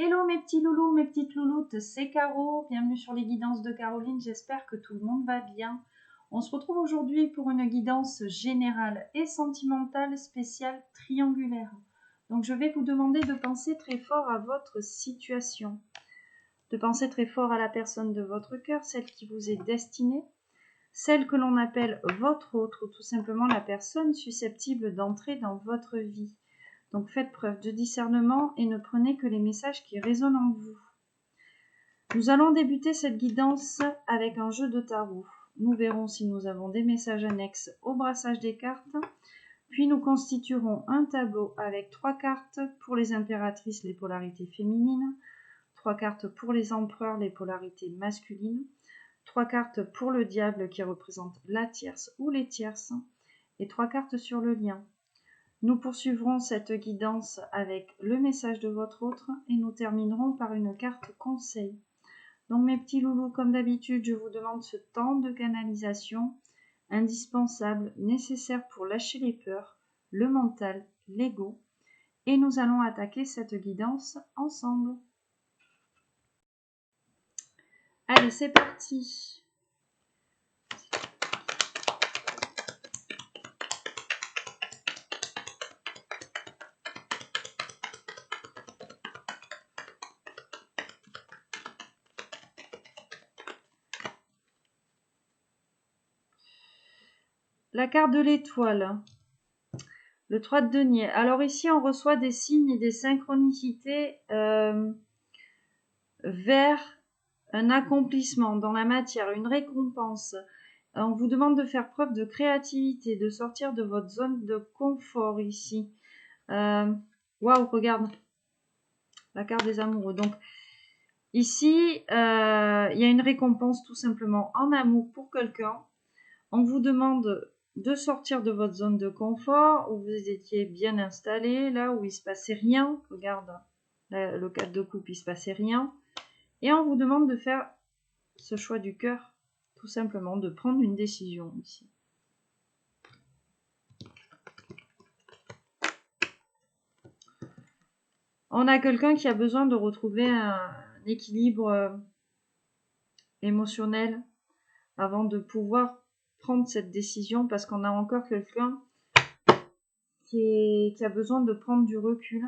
Hello mes petits loulous, mes petites louloutes, c'est Caro, bienvenue sur les guidances de Caroline, j'espère que tout le monde va bien. On se retrouve aujourd'hui pour une guidance générale et sentimentale spéciale triangulaire. Donc je vais vous demander de penser très fort à votre situation, de penser très fort à la personne de votre cœur, celle qui vous est destinée, celle que l'on appelle votre autre ou tout simplement la personne susceptible d'entrer dans votre vie. Donc faites preuve de discernement et ne prenez que les messages qui résonnent en vous. Nous allons débuter cette guidance avec un jeu de tarot. Nous verrons si nous avons des messages annexes au brassage des cartes. Puis nous constituerons un tableau avec 3 cartes pour les impératrices, les polarités féminines, 3 cartes pour les empereurs, les polarités masculines, 3 cartes pour le diable qui représente la tierce ou les tierces, et 3 cartes sur le lien. Nous poursuivrons cette guidance avec le message de votre autre et nous terminerons par une carte conseil. Donc mes petits loulous, comme d'habitude, je vous demande ce temps de canalisation indispensable, nécessaire pour lâcher les peurs, le mental, l'ego. Et nous allons attaquer cette guidance ensemble. Allez, c'est parti! La carte de l'étoile, le 3 de denier. Alors ici, on reçoit des signes et des synchronicités vers un accomplissement dans la matière, une récompense. On vous demande de faire preuve de créativité, de sortir de votre zone de confort ici. Waouh, regarde, la carte des amoureux. Donc ici, il y a une récompense tout simplement en amour pour quelqu'un. On vous demande de sortir de votre zone de confort où vous étiez bien installé, là où il se passait rien. Regarde, là, le 4 de coupe, il se passait rien. Et on vous demande de faire ce choix du cœur, tout simplement, de prendre une décision ici. On a quelqu'un qui a besoin de retrouver un équilibre émotionnel avant de pouvoir prendre cette décision, parce qu'on a encore quelqu'un qui a besoin de prendre du recul,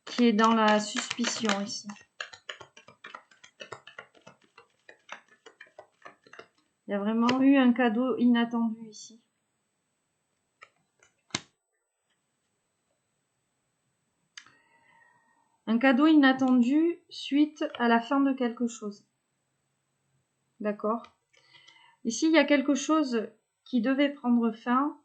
qui est dans la suspicion ici. Il y a vraiment eu un cadeau inattendu ici. Un cadeau inattendu suite à la fin de quelque chose. D'accord ? Ici, il y a quelque chose qui devait prendre fin.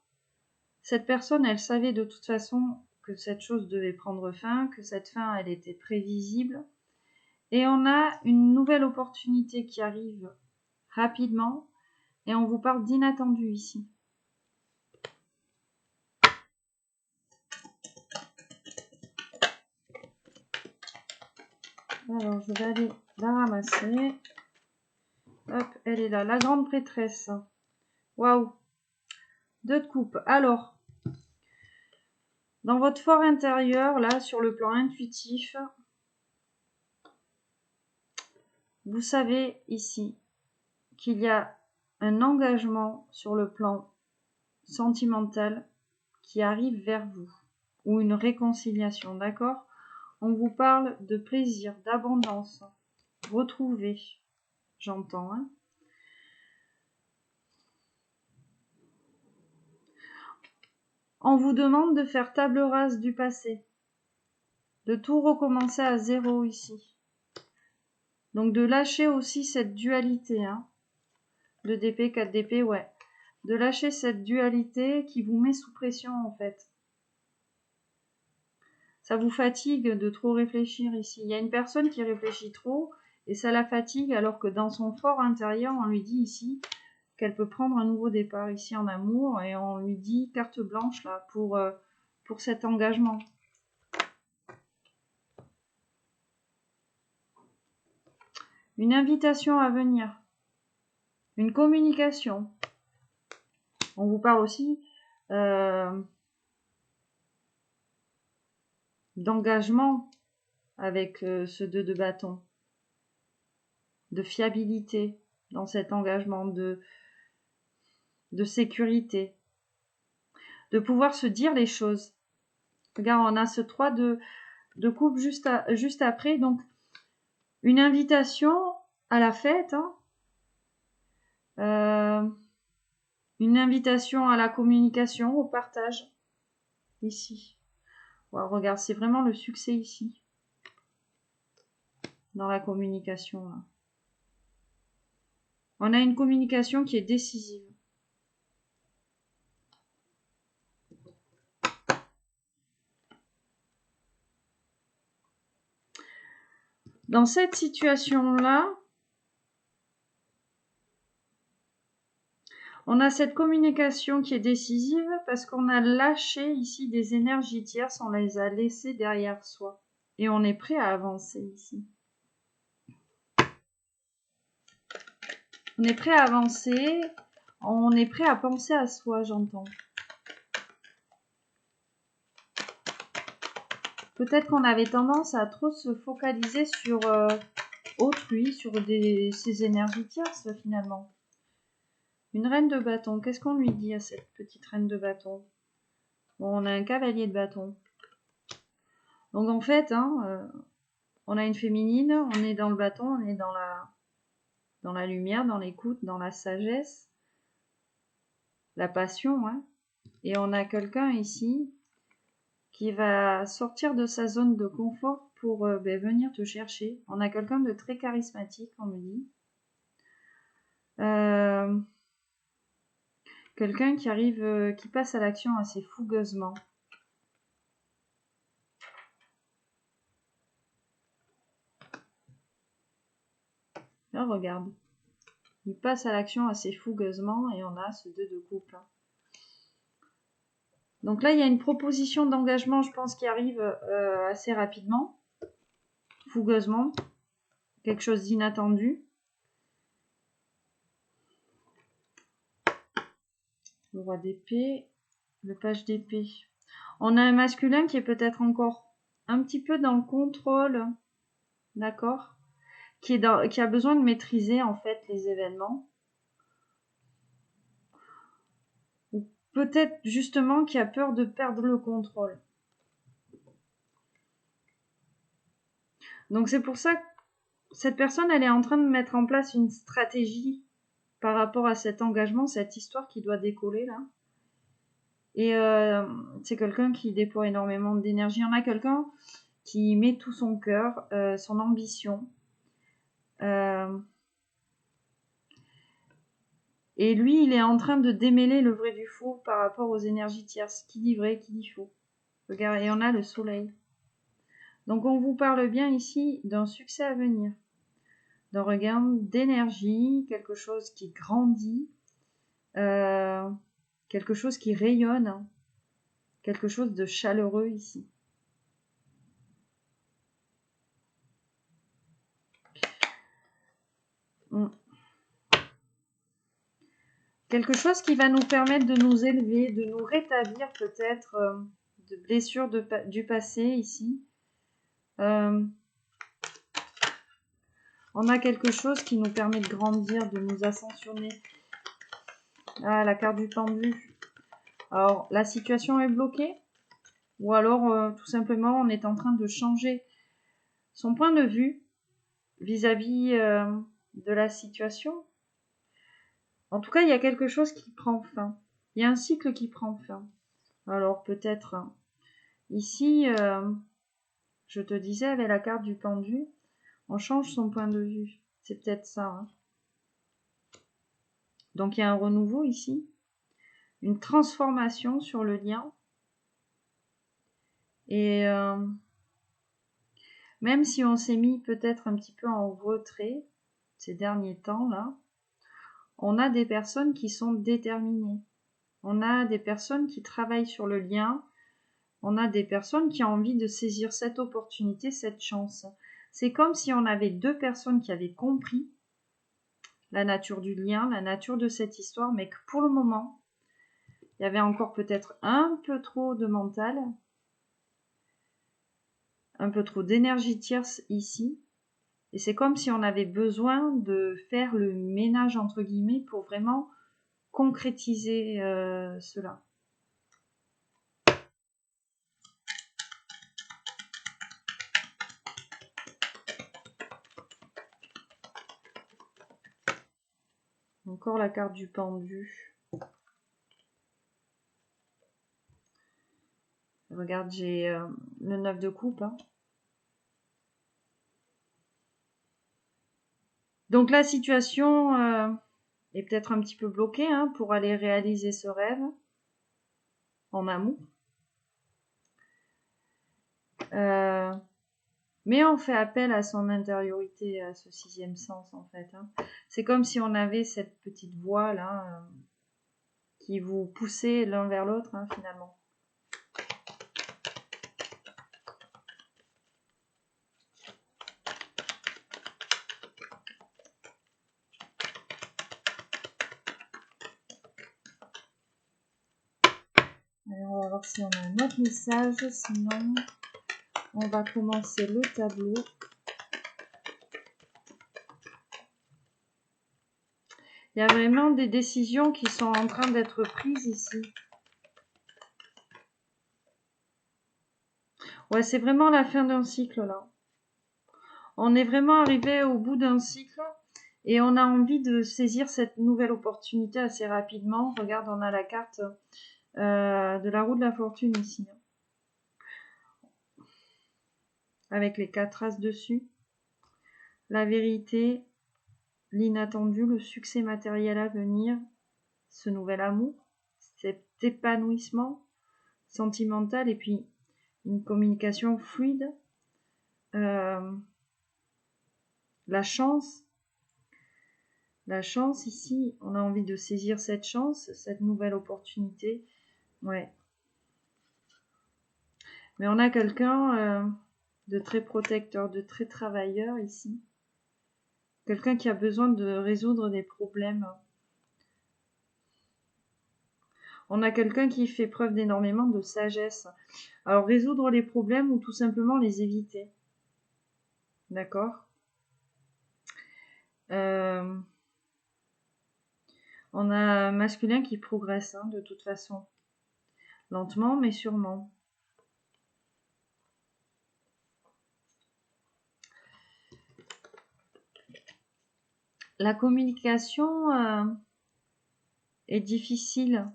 Cette personne, elle savait de toute façon que cette chose devait prendre fin, que cette fin, elle était prévisible. Et on a une nouvelle opportunité qui arrive rapidement. Et on vous parle d'inattendu ici. Alors, je vais aller la ramasser. Hop, elle est là, la grande prêtresse. Waouh! 2 de coupe. Alors, dans votre fort intérieur, là, sur le plan intuitif, vous savez ici qu'il y a un engagement sur le plan sentimental qui arrive vers vous, ou une réconciliation, d'accord? On vous parle de plaisir, d'abondance, retrouver, j'entends, hein? On vous demande de faire table rase du passé, de tout recommencer à zéro ici. Donc de lâcher aussi cette dualité, hein. 2DP, 4DP, ouais. De lâcher cette dualité qui vous met sous pression en fait. Ça vous fatigue de trop réfléchir ici. Il y a une personne qui réfléchit trop et ça la fatigue alors que dans son fort intérieur, on lui dit ici qu'elle peut prendre un nouveau départ ici en amour et on lui dit carte blanche là pour cet engagement. Une invitation à venir. Une communication. On vous parle aussi d'engagement avec ce 2 de bâton, de fiabilité dans cet engagement, de sécurité, de pouvoir se dire les choses. Regarde, on a ce 3 de coupe juste après, donc une invitation à la fête, une invitation à la communication, au partage, ici. Wow, regarde, c'est vraiment le succès ici, dans la communication. Là. On a une communication qui est décisive. Dans cette situation-là, on a cette communication qui est décisive parce qu'on a lâché ici des énergies tierces, on les a laissées derrière soi. Et on est prêt à avancer ici. On est prêt à avancer, on est prêt à penser à soi, j'entends. Peut-être qu'on avait tendance à trop se focaliser sur autrui, sur ces énergies tierces finalement. Une reine de bâton, qu'est-ce qu'on lui dit à cette petite reine de bâton? Bon, on a un cavalier de bâton. Donc en fait, on a une féminine, on est dans le bâton, on est dans la lumière, dans l'écoute, dans la sagesse, la passion, et on a quelqu'un ici qui va sortir de sa zone de confort pour venir te chercher. On a quelqu'un de très charismatique, on me dit. Quelqu'un qui arrive, qui passe à l'action assez fougueusement. Là, regarde. Il passe à l'action assez fougueusement et on a ce 2 de coupe. Donc là, il y a une proposition d'engagement, je pense, qui arrive assez rapidement, fougueusement, quelque chose d'inattendu. Le roi d'épée, le page d'épée. On a un masculin qui est peut-être encore un petit peu dans le contrôle, d'accord, qui a besoin de maîtriser en fait les événements. Ou peut-être justement qui a peur de perdre le contrôle. Donc c'est pour ça que cette personne, elle est en train de mettre en place une stratégie par rapport à cet engagement, cette histoire qui doit décoller là. Et c'est quelqu'un qui déploie énormément d'énergie. On a quelqu'un qui met tout son cœur, son ambition. Et lui, il est en train de démêler le vrai du faux par rapport aux énergies tierces. Qui dit vrai, qui dit faux. Regarde, et on a le soleil. Donc on vous parle bien ici d'un succès à venir. D'un regain d'énergie, quelque chose qui grandit, quelque chose qui rayonne, quelque chose de chaleureux ici. Quelque chose qui va nous permettre de nous élever, de nous rétablir peut-être de blessures du passé ici. On a quelque chose qui nous permet de grandir, de nous ascensionner. Ah, la carte du pendu. Alors, la situation est bloquée ou alors tout simplement on est en train de changer son point de vue vis-à-vis de la situation. En tout cas, il y a quelque chose qui prend fin. Il y a un cycle qui prend fin. Alors peut-être ici, je te disais avec la carte du pendu, on change son point de vue. C'est peut-être ça. Donc il y a un renouveau ici, une transformation sur le lien. Et même si on s'est mis peut-être un petit peu en retrait ces derniers temps là, on a des personnes qui sont déterminées. On a des personnes qui travaillent sur le lien. On a des personnes qui ont envie de saisir cette opportunité, cette chance. C'est comme si on avait 2 personnes qui avaient compris la nature du lien, la nature de cette histoire, mais que pour le moment, il y avait encore peut-être un peu trop de mental, un peu trop d'énergie tierce ici. Et c'est comme si on avait besoin de faire le ménage, entre guillemets, pour vraiment concrétiser cela. Encore la carte du pendu. Regarde, j'ai le 9 de coupe. Hein. Donc la situation est peut-être un petit peu bloquée hein, pour aller réaliser ce rêve en amour. Mais on fait appel à son intériorité, à ce sixième sens en fait. Hein. C'est comme si on avait cette petite voix là qui vous poussait l'un vers l'autre hein, finalement. Alors on va voir si on a un autre message, sinon on va commencer le tableau. Il y a vraiment des décisions qui sont en train d'être prises ici. Ouais, c'est vraiment la fin d'un cycle là. On est vraiment arrivé au bout d'un cycle et on a envie de saisir cette nouvelle opportunité assez rapidement. Regarde, on a la carte de la roue de la fortune ici. Avec les 4 as dessus. La vérité, l'inattendu, le succès matériel à venir, ce nouvel amour, cet épanouissement sentimental et puis une communication fluide, la chance ici, on a envie de saisir cette chance, cette nouvelle opportunité, ouais. Mais on a quelqu'un de très protecteur, de très travailleur ici, quelqu'un qui a besoin de résoudre des problèmes. On a quelqu'un qui fait preuve d'énormément de sagesse. Alors, résoudre les problèmes ou tout simplement les éviter. D'accord ? On a un masculin qui progresse, hein, de toute façon. Lentement, mais sûrement. La communication est difficile.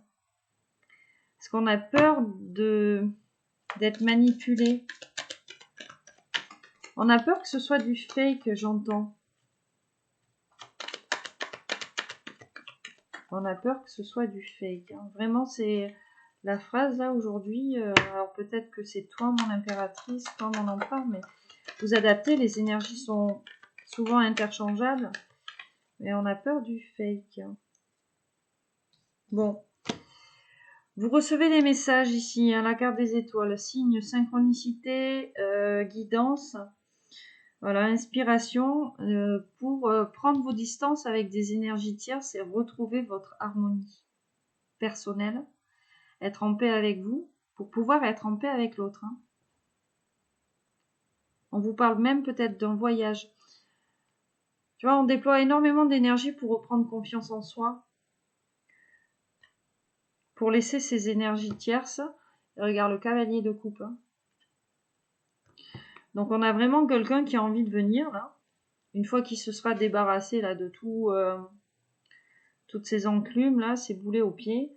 Parce qu'on a peur d'être manipulé. On a peur que ce soit du fake, j'entends. On a peur que ce soit du fake. Hein. Vraiment, c'est la phrase là aujourd'hui. Alors peut-être que c'est toi, mon impératrice, toi, mon empereur, mais vous adaptez. Les énergies sont souvent interchangeables. Mais on a peur du fake. Bon. Vous recevez des messages ici, hein, la carte des étoiles, signe, synchronicité, guidance, voilà, inspiration, pour prendre vos distances avec des énergies tierces et retrouver votre harmonie personnelle, être en paix avec vous, pour pouvoir être en paix avec l'autre. Hein. On vous parle même peut-être d'un voyage. Tu vois, on déploie énormément d'énergie pour reprendre confiance en soi, pour laisser ces énergies tierces. Et regarde le cavalier de coupe. Hein. Donc on a vraiment quelqu'un qui a envie de venir là. Une fois qu'il se sera débarrassé là de toutes ces enclumes là, ces boulets aux pieds,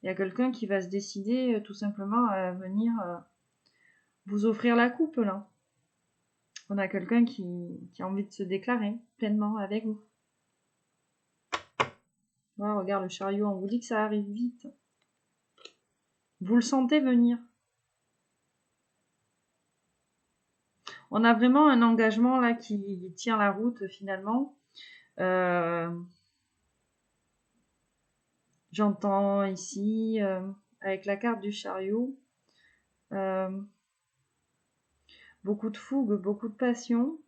il y a quelqu'un qui va se décider tout simplement à venir vous offrir la coupe là. On a quelqu'un qui a envie de se déclarer pleinement avec vous. Oh, regarde le chariot, on vous dit que ça arrive vite. Vous le sentez venir. On a vraiment un engagement là qui tient la route finalement. J'entends ici, avec la carte du chariot, beaucoup de fougue, beaucoup de passion.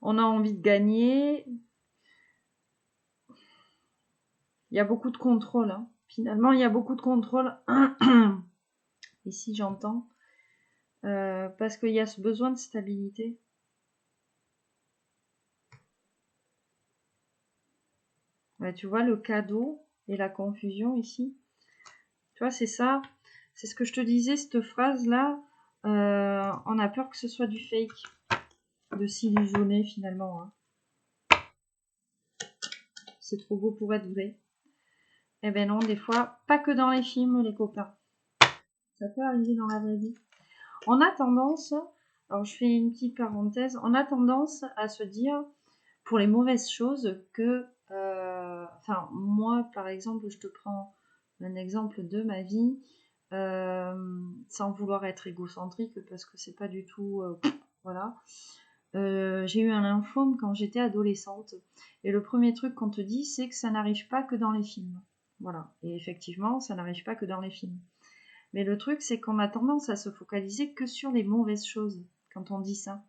On a envie de gagner. Il y a beaucoup de contrôle. Hein. Finalement, il y a beaucoup de contrôle. Ici, j'entends. Parce qu'il y a ce besoin de stabilité. Ouais, tu vois, le cadeau et la confusion ici. Tu vois, c'est ça. C'est ce que je te disais, cette phrase-là. On a peur que ce soit du fake. De s'illusionner, finalement. Hein. C'est trop beau pour être vrai. Eh ben non, des fois, pas que dans les films, les copains. Ça peut arriver dans la vraie vie. On a tendance, alors je fais une petite parenthèse, on a tendance à se dire, pour les mauvaises choses, que, enfin, moi, par exemple, je te prends un exemple de ma vie, sans vouloir être égocentrique, parce que c'est pas du tout, voilà. J'ai eu un lymphome quand j'étais adolescente, et le premier truc qu'on te dit, c'est que ça n'arrive pas que dans les films. Voilà, et effectivement, ça n'arrive pas que dans les films. Mais le truc, c'est qu'on a tendance à se focaliser que sur les mauvaises choses quand on dit ça.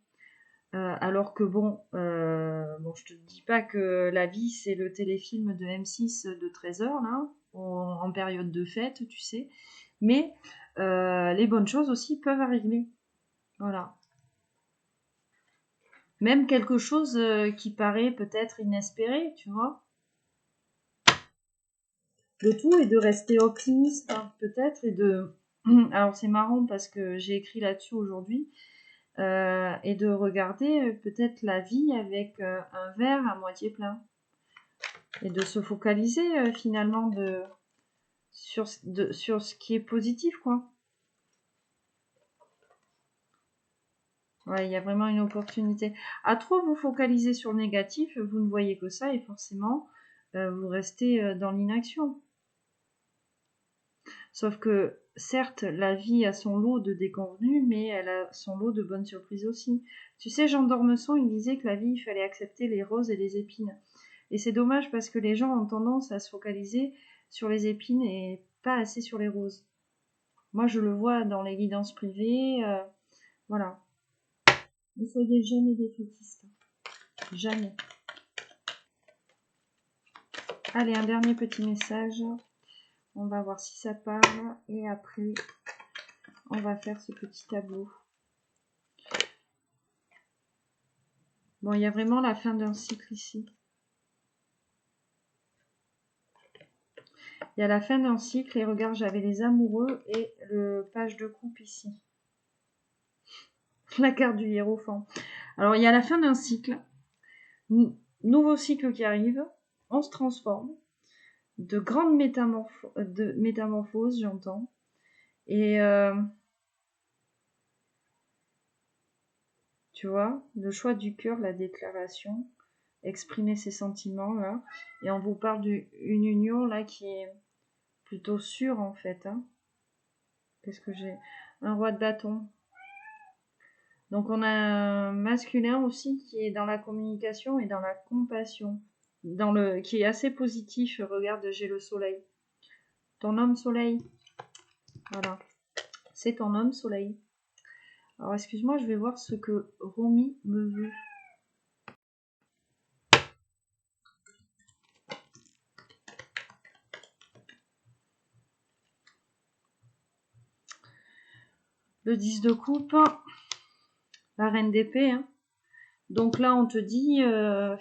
Alors que bon, je te dis pas que la vie, c'est le téléfilm de M6 de 13h, là, en période de fête, tu sais. Mais les bonnes choses aussi peuvent arriver. Voilà. Même quelque chose qui paraît peut-être inespéré, tu vois. Le tout est de rester optimiste, hein, peut-être, et de... Alors c'est marrant parce que j'ai écrit là-dessus aujourd'hui, et de regarder peut-être la vie avec un verre à moitié plein. Et de se focaliser finalement sur ce qui est positif, quoi. Ouais, il y a vraiment une opportunité. À trop vous focaliser sur le négatif, vous ne voyez que ça et forcément, vous restez dans l'inaction. Sauf que, certes, la vie a son lot de déconvenus, mais elle a son lot de bonnes surprises aussi. Tu sais, Jean d'Ormesson, il disait que la vie, il fallait accepter les roses et les épines. Et c'est dommage parce que les gens ont tendance à se focaliser sur les épines et pas assez sur les roses. Moi, je le vois dans les guidances privées, voilà. Ne soyez jamais défaitistes. Jamais. Allez, un dernier petit message. On va voir si ça parle. Et après, on va faire ce petit tableau. Bon, il y a vraiment la fin d'un cycle ici. Il y a la fin d'un cycle. Et regarde, j'avais les amoureux et le page de coupe ici. La carte du hiérophant. Alors, il y a la fin d'un cycle. Nouveau cycle qui arrive. On se transforme. De grandes métamorphoses, j'entends. Et tu vois, le choix du cœur, la déclaration, exprimer ses sentiments là. Et on vous parle d'une union là qui est plutôt sûre en fait. Hein. Qu'est-ce que j'ai? Un roi de bâton. Donc on a un masculin aussi qui est dans la communication et dans la compassion. Qui est assez positif. Regarde, j'ai le soleil. Ton homme soleil. Voilà. C'est ton homme soleil. Alors excuse-moi, je vais voir ce que Romy me veut. Le 10 de coupe, la reine d'épée. Hein. Donc là, on te dit,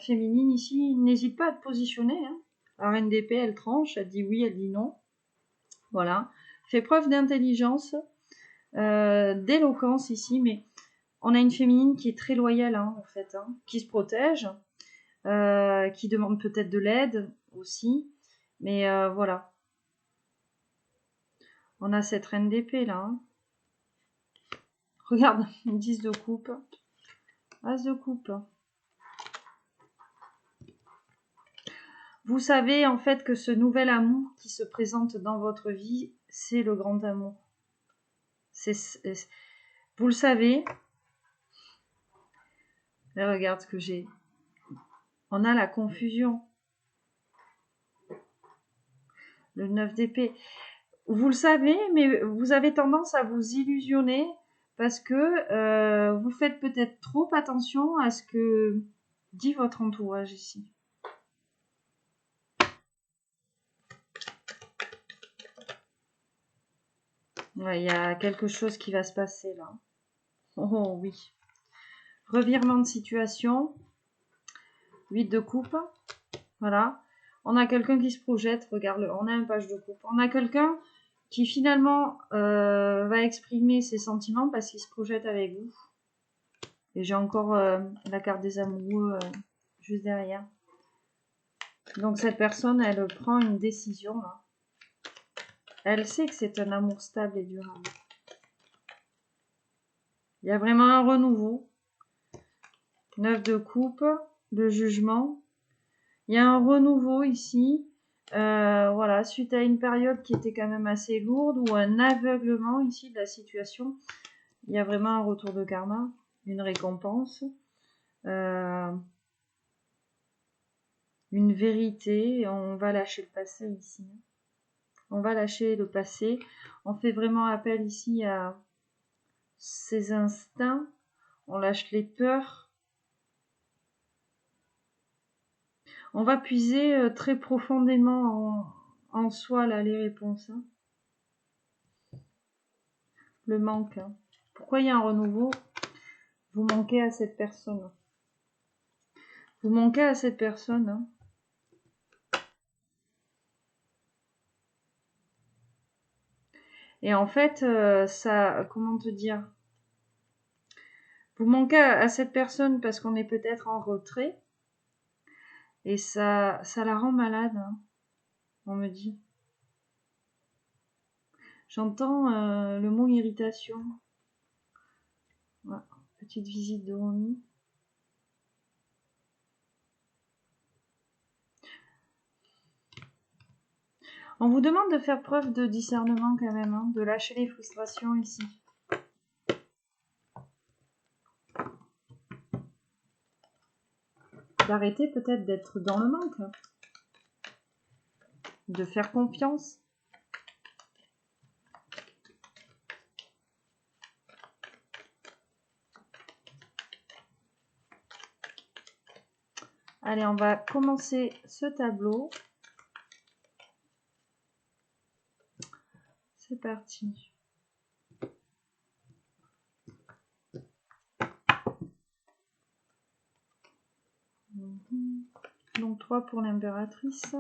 féminine ici, n'hésite pas à te positionner. Hein. La reine d'épée, elle tranche, elle dit oui, elle dit non. Voilà. Fait preuve d'intelligence, d'éloquence ici, mais on a une féminine qui est très loyale, hein, en fait, hein, qui se protège, qui demande peut-être de l'aide aussi. Mais voilà. On a cette reine d'épée là. Hein. Regarde, 10 de coupe. As de coupe. Vous savez en fait que ce nouvel amour qui se présente dans votre vie, c'est le grand amour. Vous le savez. Là, regarde ce que j'ai. On a la confusion. Le 9 d'épée. Vous le savez, mais vous avez tendance à vous illusionner parce que vous faites peut-être trop attention à ce que dit votre entourage ici. Ouais, il y a quelque chose qui va se passer là. Oh oui. Revirement de situation. 8 de coupe. Voilà. On a quelqu'un qui se projette. Regarde, on a un page de coupe. On a quelqu'un qui finalement va exprimer ses sentiments parce qu'il se projette avec vous. Et j'ai encore la carte des amoureux juste derrière. Donc cette personne, elle prend une décision là. Elle sait que c'est un amour stable et durable. Il y a vraiment un renouveau. 9 de coupe, le jugement. Il y a un renouveau ici. Voilà, suite à une période qui était quand même assez lourde ou un aveuglement ici de la situation. Il y a vraiment un retour de karma, une récompense, une vérité. On va lâcher le passé ici. On va lâcher le passé. On fait vraiment appel ici à ses instincts. On lâche les peurs. On va puiser très profondément en soi là les réponses. Hein. Le manque. Hein. Pourquoi il y a un renouveau? Vous manquez à cette personne. Vous manquez à cette personne. Hein. Et en fait, ça, comment te dire? Vous manquez à cette personne parce qu'on est peut-être en retrait. Et ça la rend malade, hein, on me dit. J'entends le mot irritation. Ouais, petite visite de Romy. On vous demande de faire preuve de discernement quand même, hein, de lâcher les frustrations ici. D'arrêter peut-être d'être dans le manque. Hein. De faire confiance. Allez, on va commencer ce tableau. C'est parti. Donc 3 pour l'impératrice.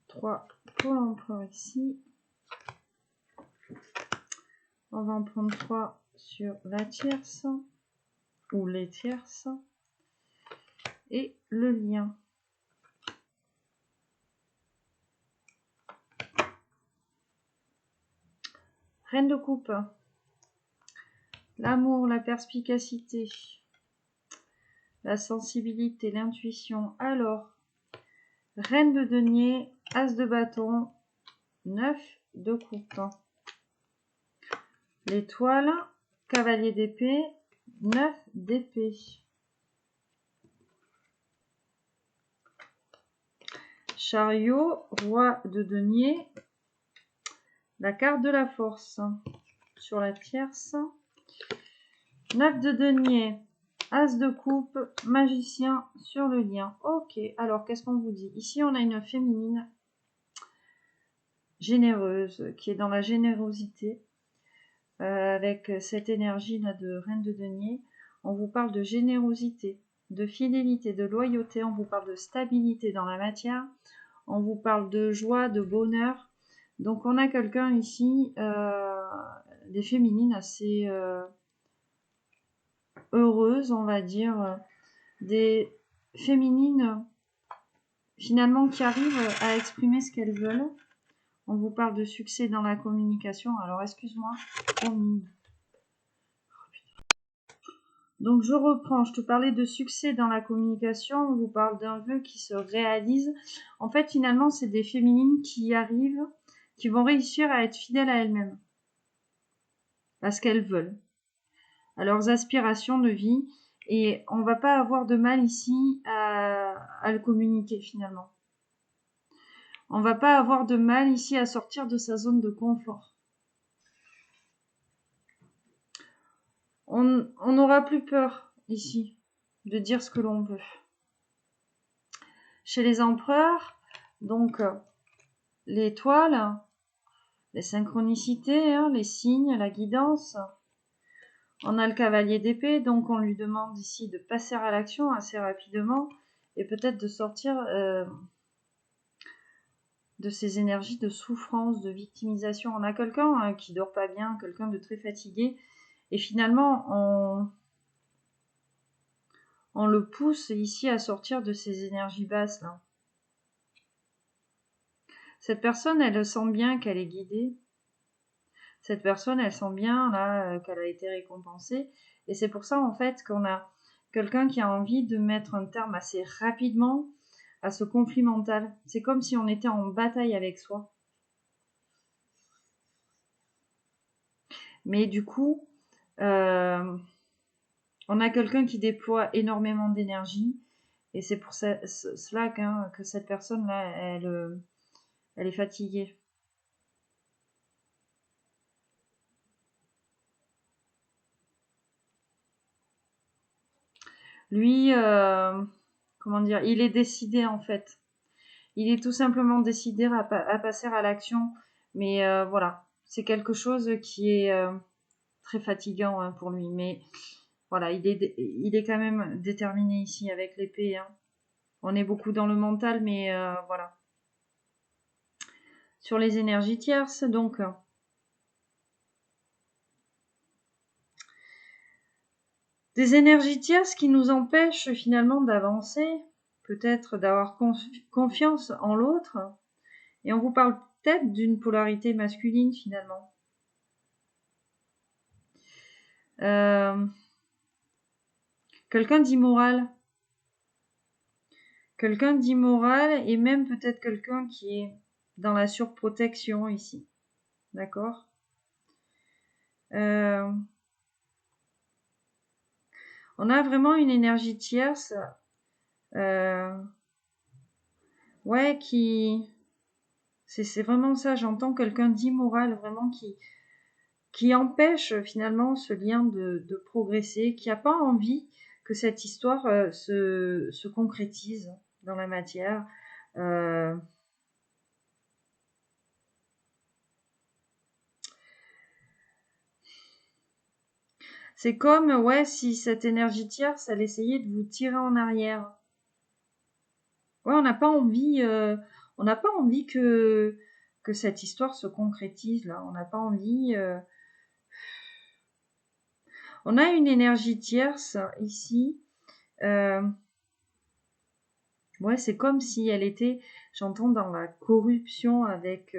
3 pour l'empereur ici. On va en prendre 3 sur la tierce ou les tierces. Et le lien. Reine de coupe. L'amour, la perspicacité, la sensibilité, l'intuition. Alors, reine de denier, as de bâton, 9 de coupe. L'étoile, cavalier d'épée, 9 d'épée. Chariot, roi de denier, la carte de la force sur la tierce. 9 de denier, as de coupe, magicien sur le lien. Ok, alors qu'est-ce qu'on vous dit? Ici, on a une féminine généreuse qui est dans la générosité avec cette énergie là de reine de denier. On vous parle de générosité, de fidélité, de loyauté. On vous parle de stabilité dans la matière. On vous parle de joie, de bonheur. Donc on a quelqu'un ici, des féminines assez heureuses, on va dire, des féminines finalement qui arrivent à exprimer ce qu'elles veulent. On vous parle de succès dans la communication. Alors excuse-moi, donc je reprends, je te parlais de succès dans la communication, on vous parle d'un vœu qui se réalise. En fait, finalement, c'est des féminines qui arrivent, qui vont réussir à être fidèles à elles-mêmes, à ce qu'elles veulent, à leurs aspirations de vie. Et on va pas avoir de mal ici à le communiquer finalement. On va pas avoir de mal ici à sortir de sa zone de confort. On n'aura plus peur ici de dire ce que l'on veut. Chez les empereurs, donc l'étoile, les synchronicités, hein, les signes, la guidance. On a le cavalier d'épée, donc on lui demande ici de passer à l'action assez rapidement et peut-être de sortir de ces énergies de souffrance, de victimisation. On a quelqu'un qui dort pas bien, quelqu'un de très fatigué, et finalement on le pousse ici à sortir de ces énergies basses là. Cette personne, elle sent bien qu'elle est guidée. Cette personne, elle sent bien là qu'elle a été récompensée. Et c'est pour ça en fait qu'on a quelqu'un qui a envie de mettre un terme assez rapidement à ce conflit mental. C'est comme si on était en bataille avec soi. Mais du coup, on a quelqu'un qui déploie énormément d'énergie. Et c'est pour cela que cette personne-là, elle est fatiguée. Lui, comment dire, il est décidé en fait. Il est tout simplement décidé à passer à l'action. Mais voilà, c'est quelque chose qui est très fatigant hein, pour lui. Mais voilà, il est quand même déterminé ici avec l'épée. Hein. On est beaucoup dans le mental, mais voilà. Sur les énergies tierces, donc. Des énergies tierces qui nous empêchent finalement d'avancer, peut-être d'avoir confiance en l'autre. Et on vous parle peut-être d'une polarité masculine finalement. Quelqu'un d'immoral. Quelqu'un d'immoral et même peut-être quelqu'un qui est dans la surprotection ici. D'accord On a vraiment une énergie tierce. Ouais, qui... C'est vraiment ça, j'entends quelqu'un d'immoral, vraiment qui empêche finalement ce lien de progresser, qui n'a pas envie que cette histoire se concrétise dans la matière. C'est comme ouais, si cette énergie tierce, elle essayait de vous tirer en arrière. Ouais, on n'a pas envie que cette histoire se concrétise là. On n'a pas envie. On a une énergie tierce ici. Ouais, c'est comme si elle était, j'entends, dans la corruption avec.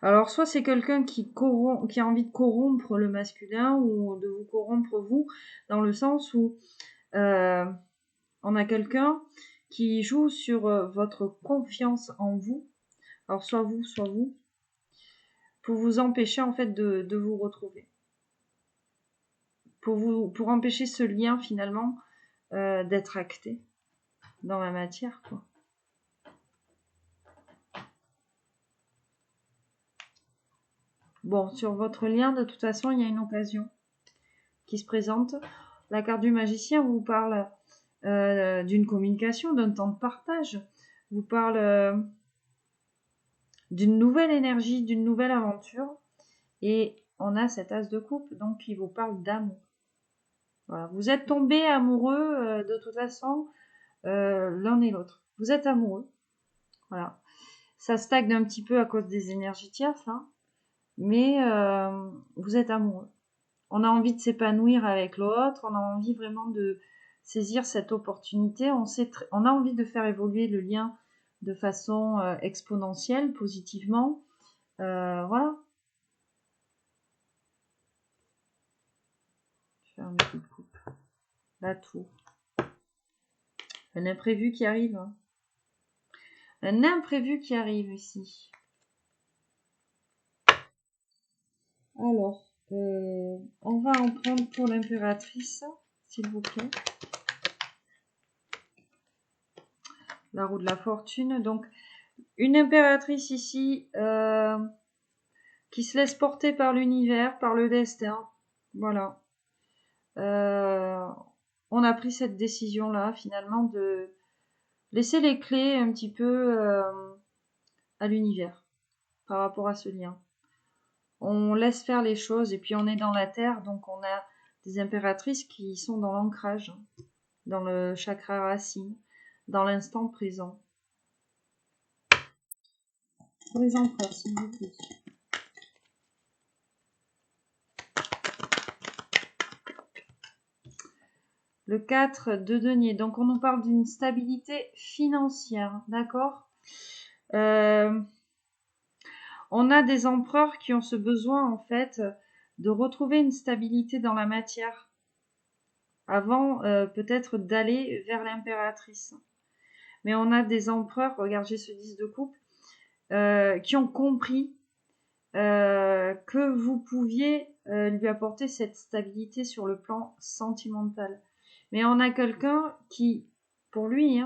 Alors, soit c'est quelqu'un qui a envie de corrompre le masculin ou de vous corrompre vous, dans le sens où on a quelqu'un qui joue sur votre confiance en vous. Alors, soit vous, pour vous empêcher en fait de vous retrouver. Pour empêcher ce lien finalement d'être acté dans la matière, quoi. Bon, sur votre lien, de toute façon, il y a une occasion qui se présente. La carte du magicien vous parle d'une communication, d'un temps de partage, vous parle d'une nouvelle énergie, d'une nouvelle aventure. Et on a cet as de coupe, donc qui vous parle d'amour. Voilà. Vous êtes tombés amoureux de toute façon, l'un et l'autre. Vous êtes amoureux. Voilà. Ça stagne un petit peu à cause des énergies tierces, là. Mais vous êtes amoureux. On a envie de s'épanouir avec l'autre, on a envie vraiment de saisir cette opportunité, on a envie de faire évoluer le lien de façon exponentielle, positivement. Voilà. Je vais faire une petite coupe. La tour. Un imprévu qui arrive. Hein. Un imprévu qui arrive ici. Alors, on va en prendre pour l'impératrice, s'il vous plaît. La roue de la fortune. Donc, une impératrice ici qui se laisse porter par l'univers, par le destin. Voilà. on a pris cette décision-là, finalement, de laisser les clés un petit peu à l'univers par rapport à ce lien. On laisse faire les choses et puis on est dans la terre, donc on a des impératrices qui sont dans l'ancrage, dans le chakra racine, dans l'instant présent. Pour les empereurs, s'il vous plaît. Le 4 de denier, donc on nous parle d'une stabilité financière, d'accord. On a des empereurs qui ont ce besoin en fait de retrouver une stabilité dans la matière avant peut-être d'aller vers l'impératrice. Mais on a des empereurs, regardez ce 10 de coupe, qui ont compris que vous pouviez lui apporter cette stabilité sur le plan sentimental. Mais on a quelqu'un qui, pour lui,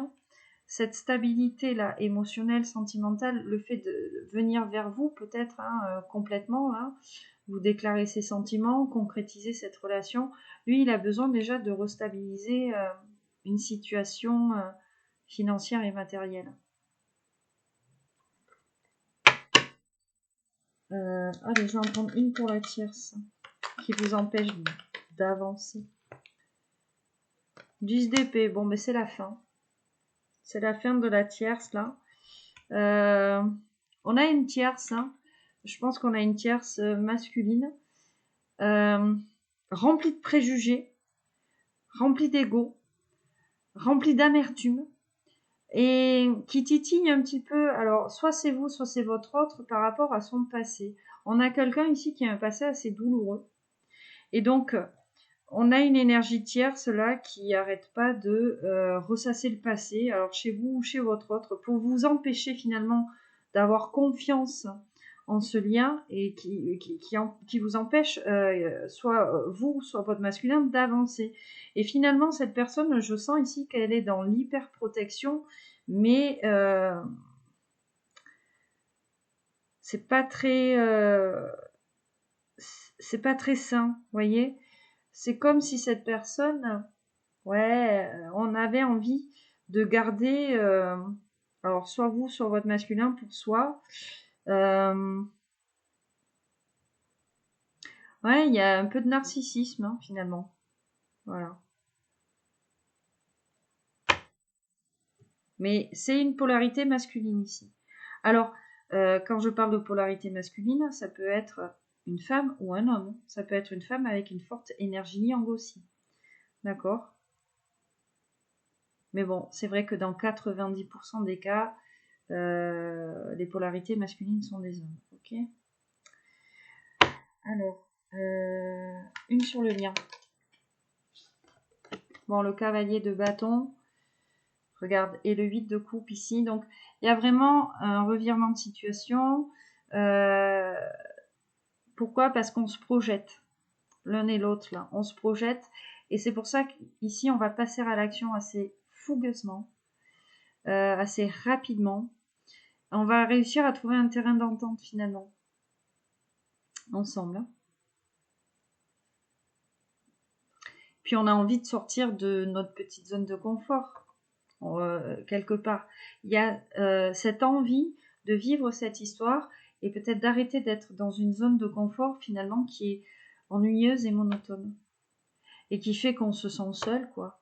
cette stabilité-là, émotionnelle, sentimentale, le fait de venir vers vous, peut-être complètement, vous déclarer ses sentiments, concrétiser cette relation, lui, il a besoin déjà de restabiliser une situation financière et matérielle. Allez, je vais en prendre une pour la tierce, qui vous empêche d'avancer. 10 d'épée, bon, mais c'est la fin. C'est la fin de la tierce, là. On a une tierce, je pense qu'on a une tierce masculine, remplie de préjugés, remplie d'ego, remplie d'amertume, et qui titille un petit peu, alors soit c'est vous, soit c'est votre autre, par rapport à son passé. On a quelqu'un ici qui a un passé assez douloureux, et donc on a une énergie tierce là qui n'arrête pas de ressasser le passé, alors chez vous ou chez votre autre, pour vous empêcher finalement d'avoir confiance en ce lien et qui vous empêche, soit vous, soit votre masculin, d'avancer. Et finalement, cette personne, je sens ici qu'elle est dans l'hyperprotection, mais c'est pas très sain, vous voyez. C'est comme si cette personne, on avait envie de garder, alors soit vous, soit votre masculin pour soi. Il y a un peu de narcissisme, finalement. Voilà. Mais c'est une polarité masculine ici. Alors, quand je parle de polarité masculine, ça peut être une femme ou un homme. Ça peut être une femme avec une forte énergie yang aussi. D'accord ? Mais bon, c'est vrai que dans 90% des cas, les polarités masculines sont des hommes. Ok ? Alors, une sur le lien. Bon, le cavalier de bâton. Regarde, et le 8 de coupe ici. Donc, il y a vraiment un revirement de situation. Pourquoi ? Parce qu'on se projette. L'un et l'autre, là. On se projette. Et c'est pour ça qu'ici, on va passer à l'action assez fougueusement, assez rapidement. On va réussir à trouver un terrain d'entente, finalement. Ensemble. Puis, on a envie de sortir de notre petite zone de confort. Quelque part. Il y a cette envie de vivre cette histoire et peut-être d'arrêter d'être dans une zone de confort finalement qui est ennuyeuse et monotone. Et qui fait qu'on se sent seul, quoi.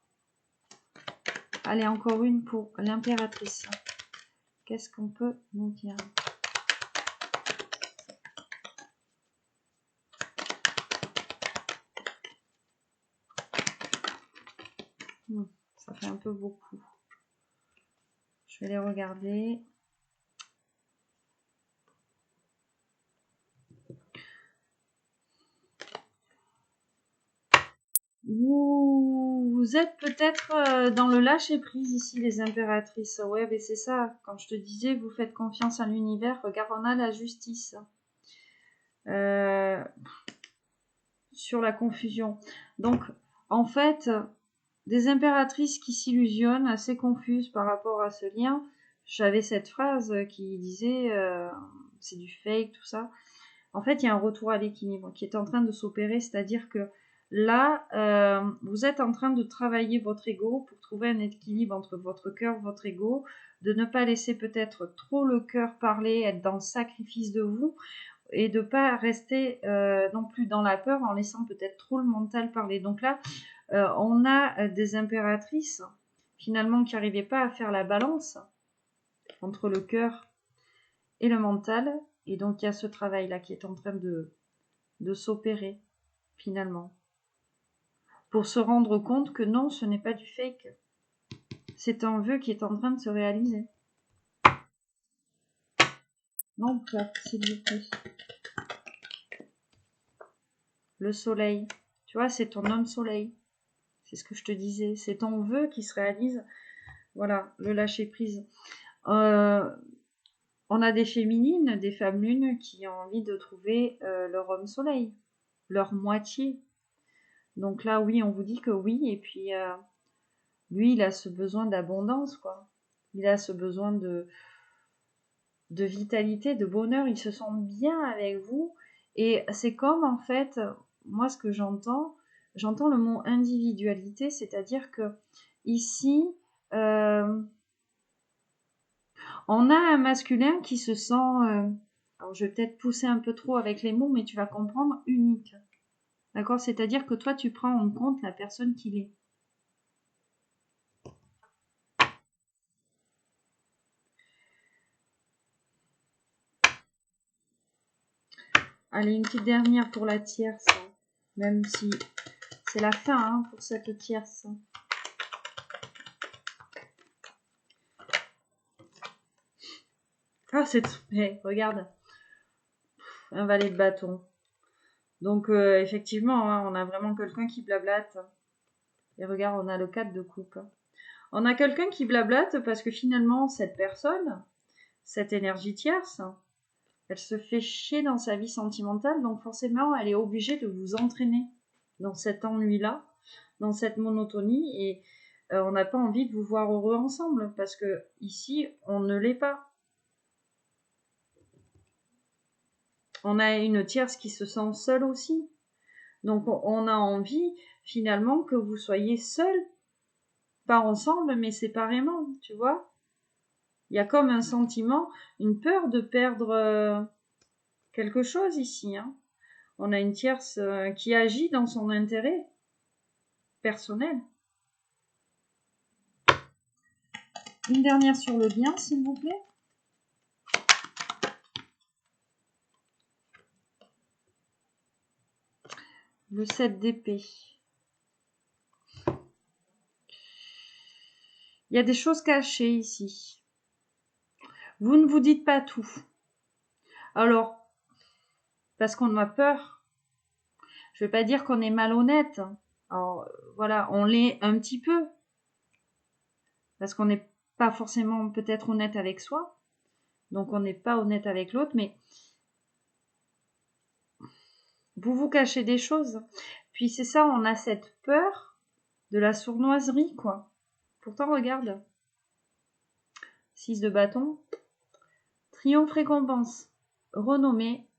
Allez, encore une pour l'impératrice. Qu'est-ce qu'on peut nous dire ? Ça fait un peu beaucoup. Je vais les regarder. Vous êtes peut-être dans le lâcher-prise ici, les impératrices. Ouais, mais c'est ça. Quand je te disais, vous faites confiance à l'univers. Regarde, on a la justice. Sur la confusion. Donc, en fait, des impératrices qui s'illusionnent, assez confuses par rapport à ce lien. J'avais cette phrase qui disait c'est du fake, tout ça. En fait, il y a un retour à l'équilibre qui est en train de s'opérer, c'est-à-dire que Là, vous êtes en train de travailler votre ego pour trouver un équilibre entre votre cœur, votre ego, de ne pas laisser peut-être trop le cœur parler, être dans le sacrifice de vous, et de ne pas rester non plus dans la peur en laissant peut-être trop le mental parler. Donc là, on a des impératrices, finalement, qui n'arrivaient pas à faire la balance entre le cœur et le mental. Et donc, il y a ce travail-là qui est en train de s'opérer, finalement. Pour se rendre compte que non, ce n'est pas du fake. C'est un vœu qui est en train de se réaliser. Non, s'il vous plaît. Le soleil. Tu vois, c'est ton homme soleil. C'est ce que je te disais. C'est ton vœu qui se réalise. Voilà, le lâcher prise. On a des féminines, des femmes lunes qui ont envie de trouver leur homme soleil, leur moitié. Donc là, oui, on vous dit que oui. Et puis, lui, il a ce besoin d'abondance, quoi. Il a ce besoin de vitalité, de bonheur. Il se sent bien avec vous. Et c'est comme, en fait, moi, ce que j'entends le mot individualité, c'est-à-dire que ici, on a un masculin qui se sent, alors je vais peut-être pousser un peu trop avec les mots, mais tu vas comprendre, unique. D'accord? C'est-à-dire que toi, tu prends en compte la personne qu'il est. Allez, une petite dernière pour la tierce, même si c'est la fin hein, pour cette tierce. Ah, c'est... Hey, regarde. Un valet de bâton. Donc, effectivement, hein, on a vraiment quelqu'un qui blablate. Et regarde, on a le 4 de coupe. On a quelqu'un qui blablate parce que finalement, cette personne, cette énergie tierce, elle se fait chier dans sa vie sentimentale. Donc, forcément, elle est obligée de vous entraîner dans cet ennui-là, dans cette monotonie. Et on n'a pas envie de vous voir heureux ensemble parce que ici, on ne l'est pas. On a une tierce qui se sent seule aussi. Donc, on a envie, finalement, que vous soyez seuls. Pas ensemble, mais séparément, tu vois. Il y a comme un sentiment, une peur de perdre quelque chose ici. Hein. On a une tierce qui agit dans son intérêt personnel. Une dernière sur le bien, s'il vous plaît. Le 7 d'épée. Il y a des choses cachées ici. Vous ne vous dites pas tout. Alors, parce qu'on a peur. Je ne vais pas dire qu'on est malhonnête. Alors, voilà, on l'est un petit peu. Parce qu'on n'est pas forcément peut-être honnête avec soi. Donc, on n'est pas honnête avec l'autre. Mais vous vous cachez des choses. Puis, c'est ça, on a cette peur de la sournoiserie, quoi. Pourtant, regarde. 6 de bâton. Triomphe récompense. Renommée.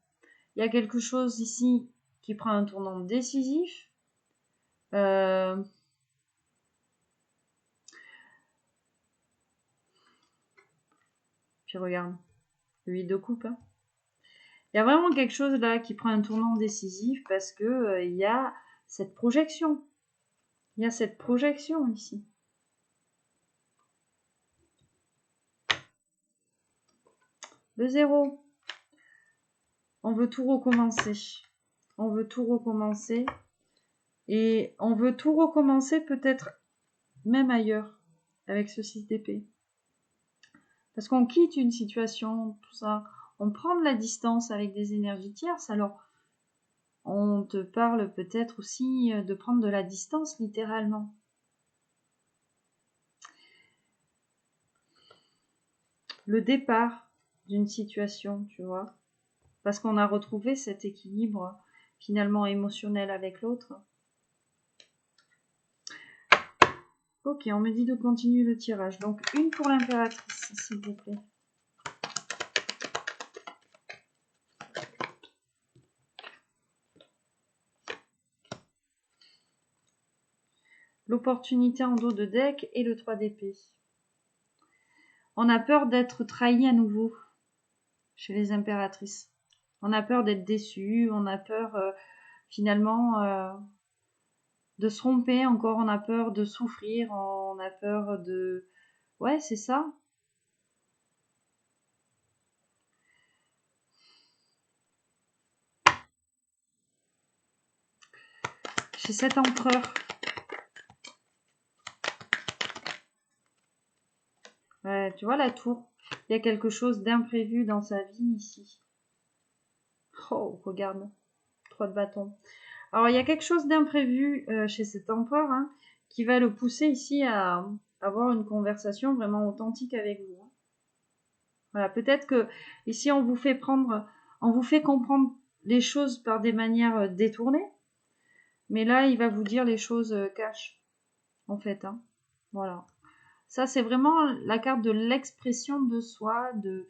Il y a quelque chose ici qui prend un tournant décisif. Puis regarde, le 8 de coupe. Hein. Il y a vraiment quelque chose là qui prend un tournant décisif parce que il y a cette projection. Il y a cette projection ici. Le 0. On veut tout recommencer. On veut tout recommencer. Et on veut tout recommencer peut-être même ailleurs avec ce 6 d'épée. Parce qu'on quitte une situation, tout ça. On prend de la distance avec des énergies tierces. Alors, on te parle peut-être aussi de prendre de la distance littéralement. Le départ d'une situation, tu vois. Parce qu'on a retrouvé cet équilibre finalement émotionnel avec l'autre. Ok, on me dit de continuer le tirage. Donc, une pour l'impératrice, s'il vous plaît. l'opportunité en dos de deck et le 3 d'épée. On a peur d'être trahi à nouveau chez les impératrices. On a peur d'être déçu, on a peur finalement de se tromper encore, on a peur de souffrir, on a peur de... Ouais, c'est ça. Chez cet empereur. Ouais, tu vois la tour. Il y a quelque chose d'imprévu dans sa vie ici. Oh, regarde. 3 de bâton. Alors, il y a quelque chose d'imprévu chez cet empereur hein, qui va le pousser ici à avoir une conversation vraiment authentique avec vous. Voilà, peut-être que ici on vous fait comprendre les choses par des manières détournées, mais là il va vous dire les choses cash, en fait. Hein. Voilà. Ça c'est vraiment la carte de l'expression de soi, de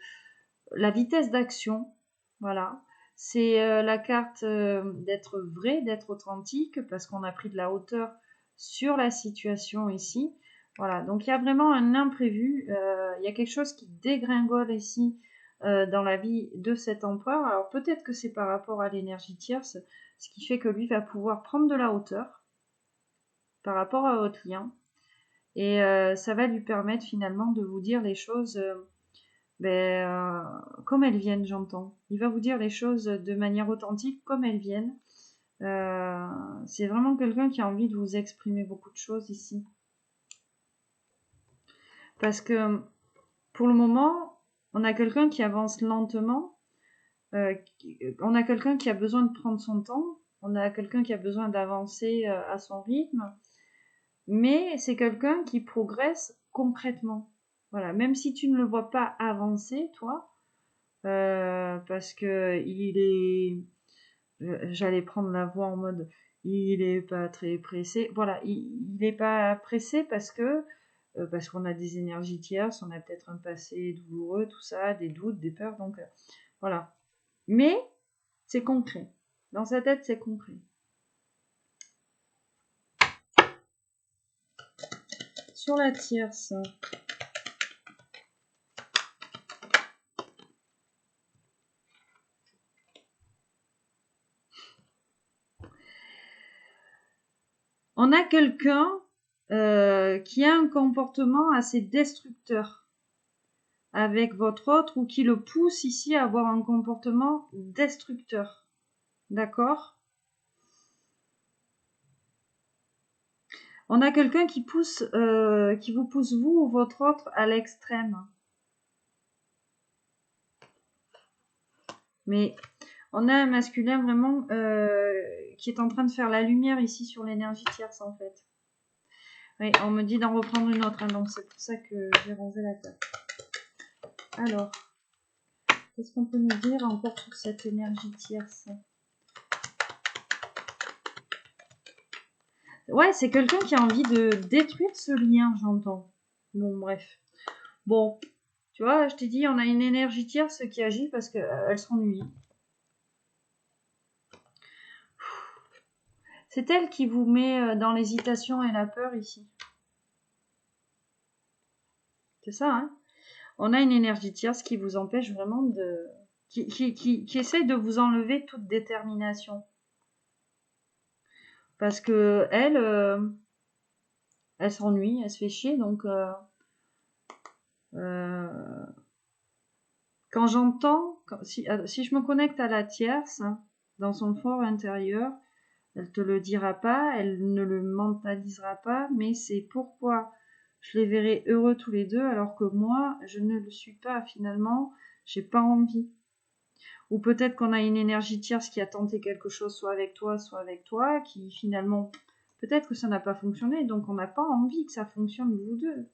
la vitesse d'action. Voilà. C'est la carte d'être vrai, d'être authentique, parce qu'on a pris de la hauteur sur la situation ici. Voilà, donc il y a vraiment un imprévu, il y a quelque chose qui dégringole ici dans la vie de cet empereur. Alors peut-être que c'est par rapport à l'énergie tierce, ce qui fait que lui va pouvoir prendre de la hauteur par rapport à votre lien. Et ça va lui permettre finalement de vous dire les choses comme elles viennent, j'entends. Il va vous dire les choses de manière authentique comme elles viennent. C'est vraiment quelqu'un qui a envie de vous exprimer beaucoup de choses ici. Parce que pour le moment, on a quelqu'un qui avance lentement, on a quelqu'un qui a besoin de prendre son temps, on a quelqu'un qui a besoin d'avancer à son rythme, mais c'est quelqu'un qui progresse concrètement. Voilà, même si tu ne le vois pas avancer, toi, parce que il est... J'allais prendre la voix en mode il est pas très pressé. Voilà, il est pas pressé parce qu'on a des énergies tierces, on a peut-être un passé douloureux, tout ça, des doutes, des peurs, donc voilà. Mais c'est concret. Dans sa tête, c'est concret. Sur la tierce. On a quelqu'un qui a un comportement assez destructeur avec votre autre ou qui le pousse ici à avoir un comportement destructeur. D'accord ? On a quelqu'un qui vous pousse vous ou votre autre à l'extrême. Mais on a un masculin vraiment qui est en train de faire la lumière ici sur l'énergie tierce en fait. Oui, on me dit d'en reprendre une autre, hein, donc c'est pour ça que j'ai rangé la table. Alors, qu'est-ce qu'on peut nous dire encore sur cette énergie tierce ? Ouais, c'est quelqu'un qui a envie de détruire ce lien, j'entends. Bon, bref. Bon, tu vois, je t'ai dit, on a une énergie tierce qui agit parce qu'elle s'ennuie. C'est elle qui vous met dans l'hésitation et la peur ici. C'est ça, hein ? On a une énergie tierce qui vous empêche vraiment de... Qui essaye de vous enlever toute détermination. Parce que elle s'ennuie, elle se fait chier, donc... quand j'entends... Si je me connecte à la tierce, hein, dans son fort intérieur, elle te le dira pas, elle ne le mentalisera pas, mais c'est pourquoi je les verrai heureux tous les deux, alors que moi, je ne le suis pas finalement, j'ai pas envie. Ou peut-être qu'on a une énergie tierce qui a tenté quelque chose, soit avec toi, qui finalement, peut-être que ça n'a pas fonctionné, donc on n'a pas envie que ça fonctionne vous deux.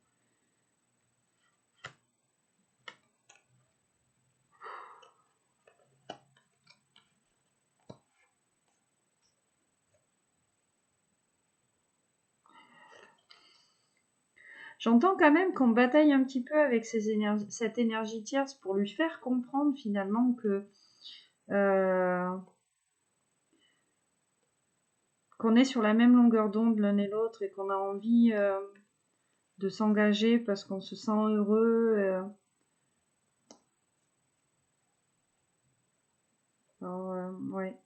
J'entends quand même qu'on bataille un petit peu avec cette énergie tierce pour lui faire comprendre finalement que qu'on est sur la même longueur d'onde l'un et l'autre et qu'on a envie de s'engager parce qu'on se sent heureux. Alors, ouais.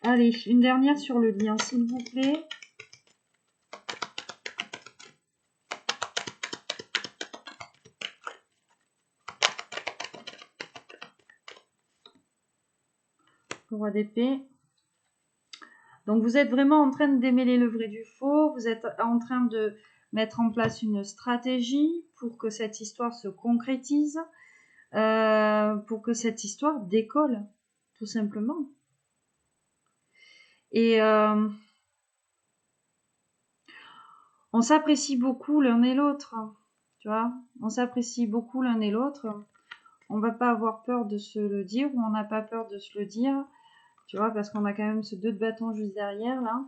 Allez, une dernière sur le lien, s'il vous plaît. Le roi d'épée. Donc vous êtes vraiment en train de démêler le vrai du faux. Vous êtes en train de mettre en place une stratégie pour que cette histoire se concrétise, pour que cette histoire décolle, tout simplement. Et on s'apprécie beaucoup l'un et l'autre, tu vois. On s'apprécie beaucoup l'un et l'autre. On va pas avoir peur de se le dire ou on n'a pas peur de se le dire, tu vois, parce qu'on a quand même ce 2 de bâton juste derrière, là.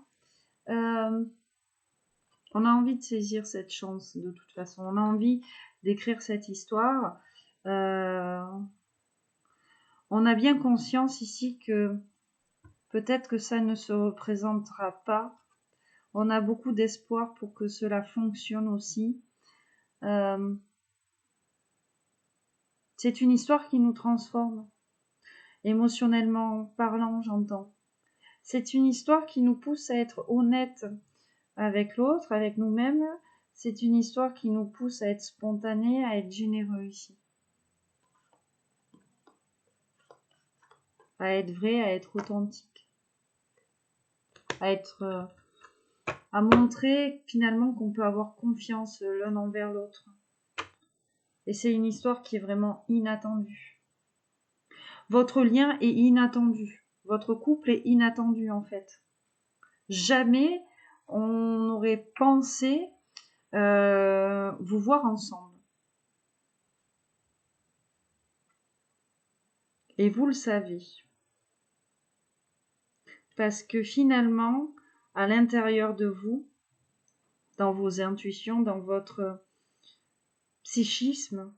On a envie de saisir cette chance, de toute façon. On a envie d'écrire cette histoire. On a bien conscience ici que peut-être que ça ne se représentera pas. On a beaucoup d'espoir pour que cela fonctionne aussi. C'est une histoire qui nous transforme, émotionnellement parlant, j'entends. C'est une histoire qui nous pousse à être honnêtes avec l'autre, avec nous-mêmes. C'est une histoire qui nous pousse à être spontanés, à être généreux ici. À être vrai, à être authentique. À montrer finalement qu'on peut avoir confiance l'un envers l'autre. Et c'est une histoire qui est vraiment inattendue. Votre lien est inattendu. Votre couple est inattendu en fait. Jamais on n'aurait pensé vous voir ensemble. Et vous le savez. Parce que finalement, à l'intérieur de vous, dans vos intuitions, dans votre psychisme,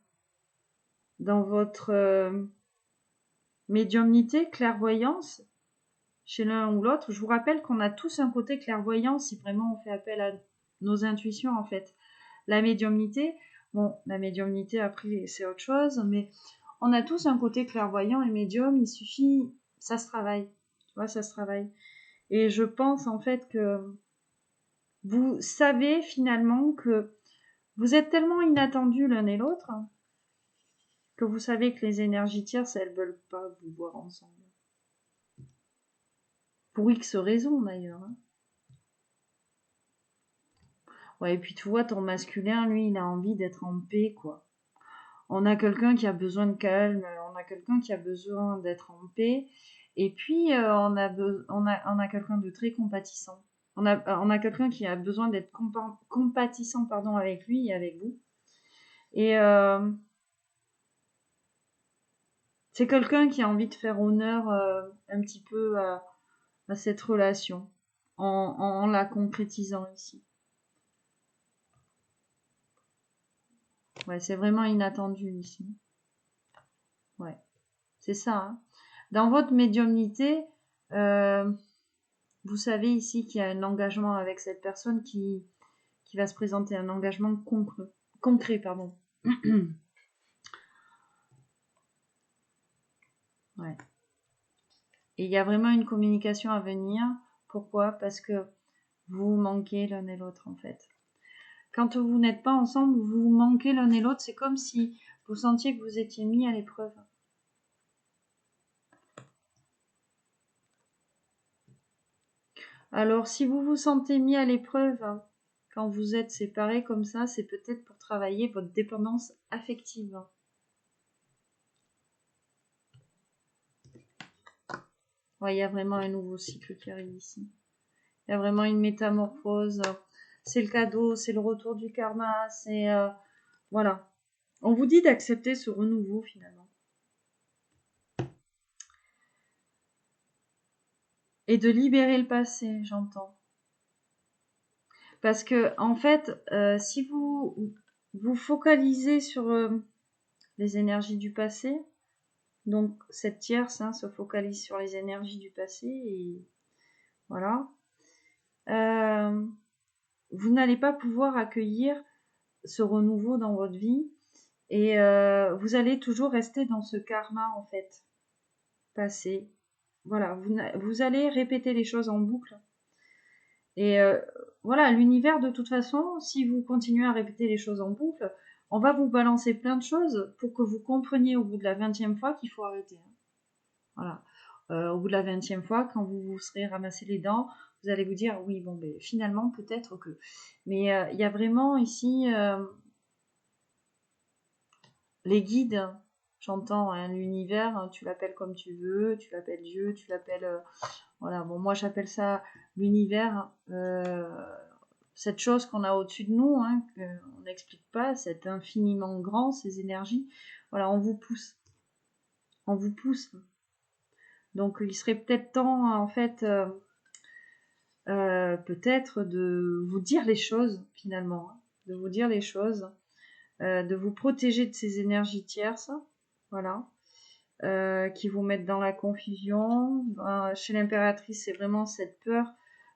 dans votre médiumnité, clairvoyance, chez l'un ou l'autre, je vous rappelle qu'on a tous un côté clairvoyant si vraiment on fait appel à nos intuitions en fait. La médiumnité, bon, la médiumnité après c'est autre chose, mais on a tous un côté clairvoyant et médium, il suffit, ça se travaille, tu vois, ça se travaille. Et je pense en fait que vous savez finalement que vous êtes tellement inattendus l'un et l'autre que vous savez que les énergies tierces, elles veulent pas vous voir ensemble. Pour X raisons d'ailleurs. Hein. Ouais, et puis tu vois, ton masculin, lui, il a envie d'être en paix, quoi. On a quelqu'un qui a besoin de calme, on a quelqu'un qui a besoin d'être en paix, et puis on a quelqu'un de très compatissant. On a quelqu'un qui a besoin d'être compatissant pardon, avec lui et avec vous. Et c'est quelqu'un qui a envie de faire honneur un petit peu à cette relation en la concrétisant ici. Ouais, c'est vraiment inattendu ici. Ouais, c'est ça. Hein. Dans votre médiumnité, vous savez ici qu'il y a un engagement avec cette personne qui va se présenter, un engagement concret, pardon. Ouais. Et il y a vraiment une communication à venir. Pourquoi? Parce que vous manquez l'un et l'autre en fait. Quand vous n'êtes pas ensemble, vous manquez l'un et l'autre. C'est comme si vous sentiez que vous étiez mis à l'épreuve. Alors, si vous vous sentez mis à l'épreuve quand vous êtes séparés comme ça, c'est peut-être pour travailler votre dépendance affective. Ouais, il y a vraiment un nouveau cycle qui arrive ici. Il y a vraiment une métamorphose. C'est le cadeau, c'est le retour du karma, c'est... voilà. On vous dit d'accepter ce renouveau finalement. Et de libérer le passé, j'entends. Parce que, en fait, si vous vous focalisez sur les énergies du passé, Donc cette tierce se focalise sur les énergies du passé et voilà. Vous n'allez pas pouvoir accueillir ce renouveau dans votre vie et vous allez toujours rester dans ce karma en fait, passé. Voilà, vous allez répéter les choses en boucle. Et voilà, l'univers de toute façon, si vous continuez à répéter les choses en boucle, on va vous balancer plein de choses pour que vous compreniez au bout de la 20e fois qu'il faut arrêter. Voilà. Au bout de la 20e fois, quand vous vous serez ramassé les dents, vous allez vous dire oui, bon, ben, finalement, peut-être que. Mais il y a vraiment ici les guides, j'entends, hein, l'univers, hein, tu l'appelles comme tu veux, tu l'appelles Dieu, tu l'appelles. Voilà, bon, moi j'appelle ça l'univers, cette chose qu'on a au-dessus de nous, hein, qu'on n'explique pas, c'est infiniment grand, ces énergies. Voilà, on vous pousse. On vous pousse. Donc il serait peut-être temps, en fait, peut-être de vous dire les choses, finalement. Hein, de vous dire les choses, de vous protéger de ces énergies tierces, voilà, qui vous mettent dans la confusion. Chez l'impératrice, c'est vraiment cette peur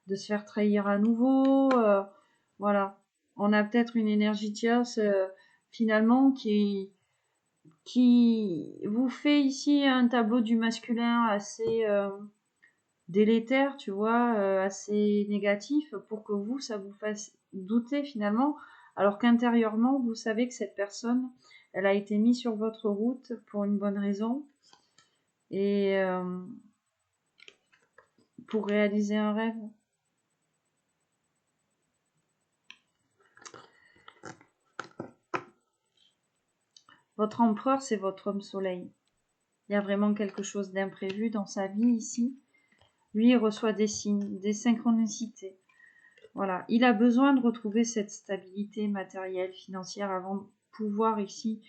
de se faire trahir à nouveau. Voilà, on a peut-être une énergie tierce, finalement, qui vous fait ici un tableau du masculin assez délétère, tu vois, assez négatif, pour que vous, ça vous fasse douter finalement, alors qu'intérieurement, vous savez que cette personne, elle a été mise sur votre route pour une bonne raison et pour réaliser un rêve. Votre empereur, c'est votre homme soleil. Il y a vraiment quelque chose d'imprévu dans sa vie ici. Lui, il reçoit des signes, des synchronicités. Voilà, il a besoin de retrouver cette stabilité matérielle, financière, avant de pouvoir ici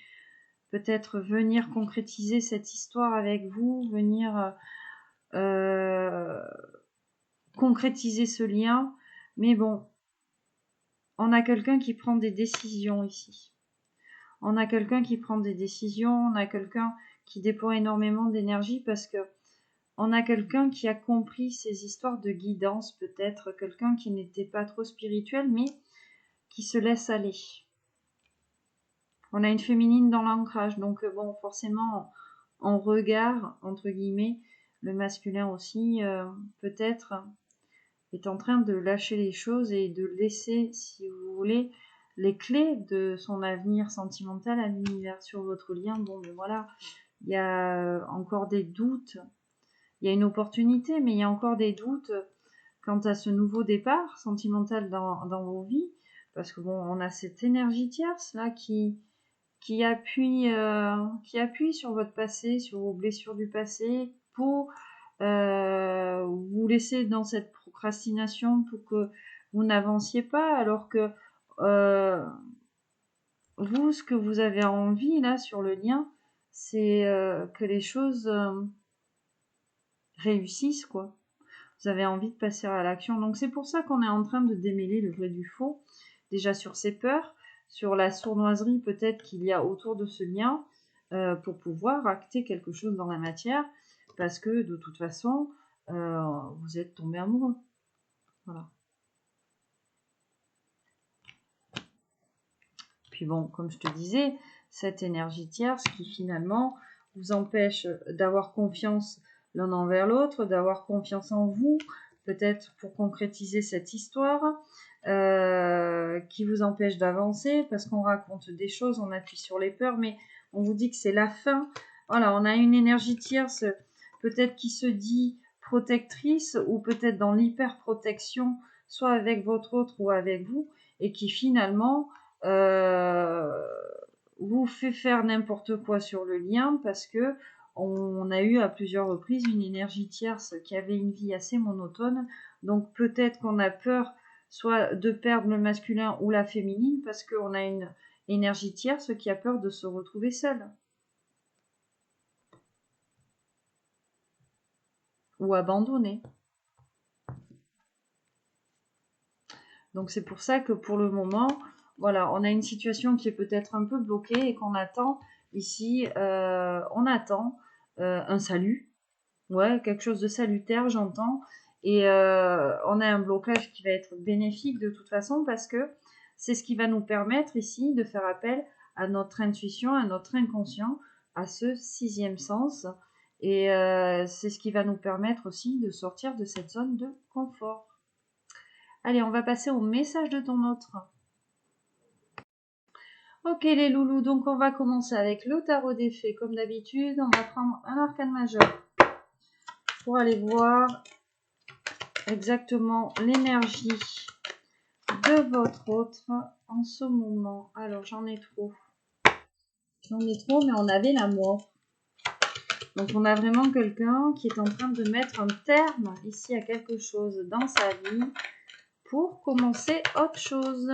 peut-être venir concrétiser cette histoire avec vous, venir concrétiser ce lien. Mais bon, on a quelqu'un qui prend des décisions ici. On a quelqu'un qui prend des décisions, on a quelqu'un qui déploie énormément d'énergie parce que on a quelqu'un qui a compris ces histoires de guidance, peut-être quelqu'un qui n'était pas trop spirituel, mais qui se laisse aller. On a une féminine dans l'ancrage, donc bon, forcément, en regard, entre guillemets, le masculin aussi, peut-être, est en train de lâcher les choses et de laisser, si vous voulez, les clés de son avenir sentimental à l'univers sur votre lien. Bon, ben voilà, il y a encore des doutes, il y a une opportunité, mais il y a encore des doutes quant à ce nouveau départ sentimental dans vos vies, parce que bon, on a cette énergie tierce là qui appuie sur votre passé, sur vos blessures du passé, pour vous laisser dans cette procrastination pour que vous n'avanciez pas, alors que vous, ce que vous avez envie là sur le lien, c'est que les choses réussissent, quoi. Vous avez envie de passer à l'action. Donc c'est pour ça qu'on est en train de démêler le vrai du faux, déjà sur ces peurs, sur la sournoiserie peut-être qu'il y a autour de ce lien, pour pouvoir acter quelque chose dans la matière, parce que de toute façon, vous êtes tombé amoureux. Voilà. Puis bon, comme je te disais, cette énergie tierce qui finalement vous empêche d'avoir confiance l'un envers l'autre, d'avoir confiance en vous, peut-être pour concrétiser cette histoire, qui vous empêche d'avancer parce qu'on raconte des choses, on appuie sur les peurs, mais on vous dit que c'est la fin. Voilà, on a une énergie tierce peut-être qui se dit protectrice ou peut-être dans l'hyper-protection, soit avec votre autre ou avec vous, et qui finalement vous fait faire n'importe quoi sur le lien parce que on a eu à plusieurs reprises une énergie tierce qui avait une vie assez monotone. Donc peut-être qu'on a peur soit de perdre le masculin ou la féminine parce qu'on a une énergie tierce qui a peur de se retrouver seule. Ou abandonnée. Donc c'est pour ça que pour le moment, voilà, on a une situation qui est peut-être un peu bloquée et qu'on attend ici, on attend un salut. Ouais, quelque chose de salutaire, j'entends. Et on a un blocage qui va être bénéfique de toute façon parce que c'est ce qui va nous permettre ici de faire appel à notre intuition, à notre inconscient, à ce sixième sens. Et c'est ce qui va nous permettre aussi de sortir de cette zone de confort. Allez, on va passer au message de ton autre. Ok les loulous, donc on va commencer avec le tarot des fées. Comme d'habitude, on va prendre un arcane majeur pour aller voir exactement l'énergie de votre autre en ce moment. Alors j'en ai trop. J'en ai trop, mais on avait la mort. Donc on a vraiment quelqu'un qui est en train de mettre un terme ici à quelque chose dans sa vie pour commencer autre chose.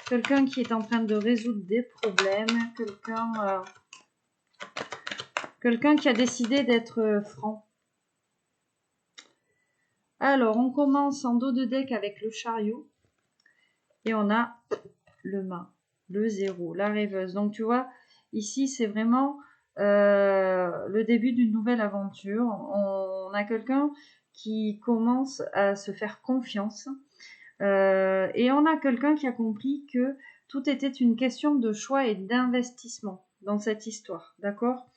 Quelqu'un qui est en train de résoudre des problèmes, quelqu'un qui a décidé d'être franc. Alors on commence en dos de deck avec le chariot et on a le mât, le 0, la rêveuse. Donc tu vois, ici c'est vraiment le début d'une nouvelle aventure. On a quelqu'un qui commence à se faire confiance et on a quelqu'un qui a compris que tout était une question de choix et d'investissement dans cette histoire, d'accord.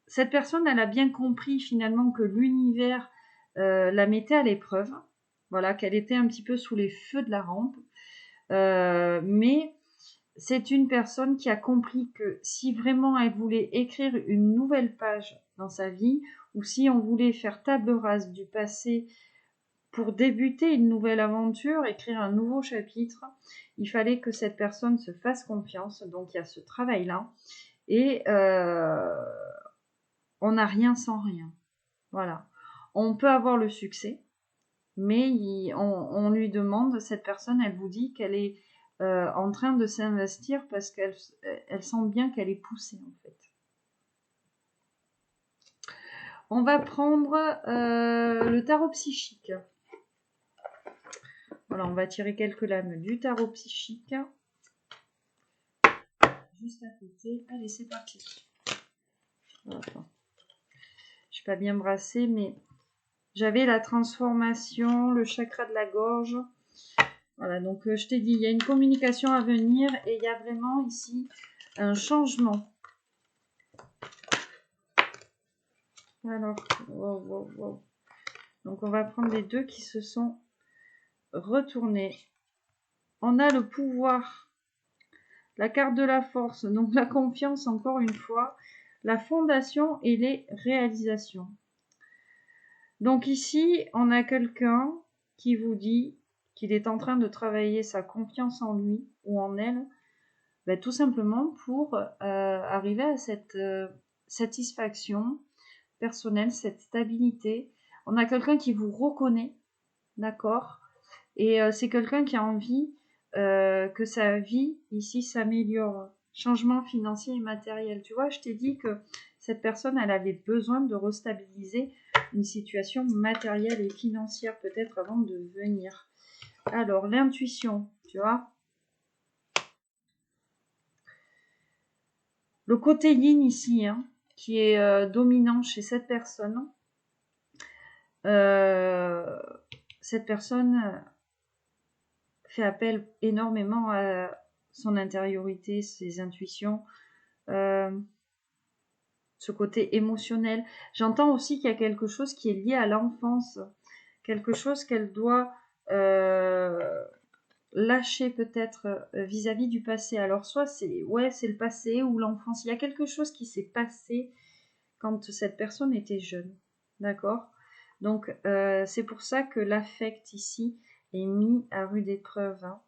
Cette personne, elle a bien compris finalement que l'univers la mettait à l'épreuve, voilà, qu'elle était un petit peu sous les feux de la rampe. Mais c'est une personne qui a compris que si vraiment elle voulait écrire une nouvelle page dans sa vie, ou si on voulait faire table rase du passé pour débuter une nouvelle aventure, écrire un nouveau chapitre, il fallait que cette personne se fasse confiance. Donc il y a ce travail-là. Et on n'a rien sans rien. Voilà. On peut avoir le succès, mais on lui demande, cette personne, elle vous dit qu'elle est en train de s'investir parce qu'elle sent bien qu'elle est poussée en fait. On va prendre le tarot psychique. Voilà, on va tirer quelques lames du tarot psychique. Juste à côté. Allez, c'est parti. Attends. Je suis pas bien brassée, mais j'avais la transformation, le chakra de la gorge. Voilà, donc je t'ai dit, il y a une communication à venir et il y a vraiment ici un changement. Alors, wow. Donc on va prendre les deux qui se sont retournés. On a le pouvoir, la carte de la force, donc la confiance encore une fois, la fondation et les réalisations. Donc ici, on a quelqu'un qui vous dit qu'il est en train de travailler sa confiance en lui ou en elle, ben, tout simplement pour arriver à cette satisfaction personnelle, cette stabilité. On a quelqu'un qui vous reconnaît, d'accord, et c'est quelqu'un qui a envie que sa vie ici s'améliore. Changement financier et matériel. Tu vois, je t'ai dit que cette personne, elle avait besoin de restabiliser une situation matérielle et financière peut-être avant de venir. Alors, l'intuition, tu vois. Le côté yin ici, hein, qui est dominant chez cette personne. Cette personne fait appel énormément à son intériorité, ses intuitions, ce côté émotionnel. J'entends aussi qu'il y a quelque chose qui est lié à l'enfance, quelque chose qu'elle doit lâcher peut-être vis-à-vis du passé. Alors soit c'est le passé ou l'enfance. Il y a quelque chose qui s'est passé quand cette personne était jeune, d'accord. Donc c'est pour ça que l'affect ici est mis à rude épreuve. Hein.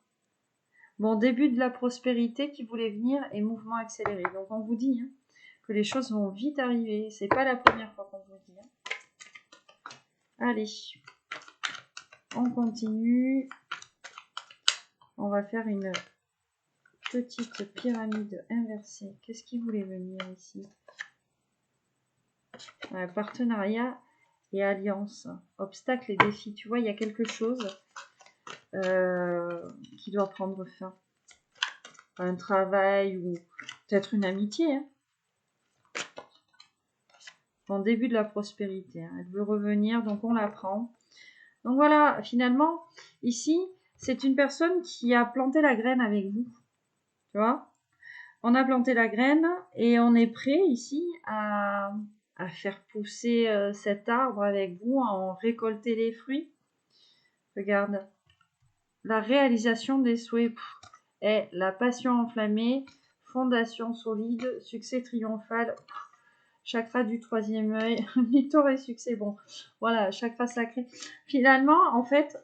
Bon, début de la prospérité qui voulait venir et mouvement accéléré. Donc on vous dit hein, que les choses vont vite arriver. C'est pas la première fois qu'on vous dit. Hein. Allez, on continue. On va faire une petite pyramide inversée. Qu'est-ce qui voulait venir ici? Partenariat et alliance. Obstacles et défis. Tu vois, il y a quelque chose qui doit prendre fin. Un travail ou peut-être une amitié. Hein. en début de la prospérité. Hein. Elle veut revenir, donc on la prend. Donc voilà, finalement, ici, c'est une personne qui a planté la graine avec vous. Tu vois? On a planté la graine et on est prêt ici à faire pousser cet arbre avec vous, à en récolter les fruits. Regarde, la réalisation des souhaits est la passion enflammée, fondation solide, succès triomphal, chakra du troisième œil, victoire et succès. Bon, voilà, chakra sacré. Finalement, en fait,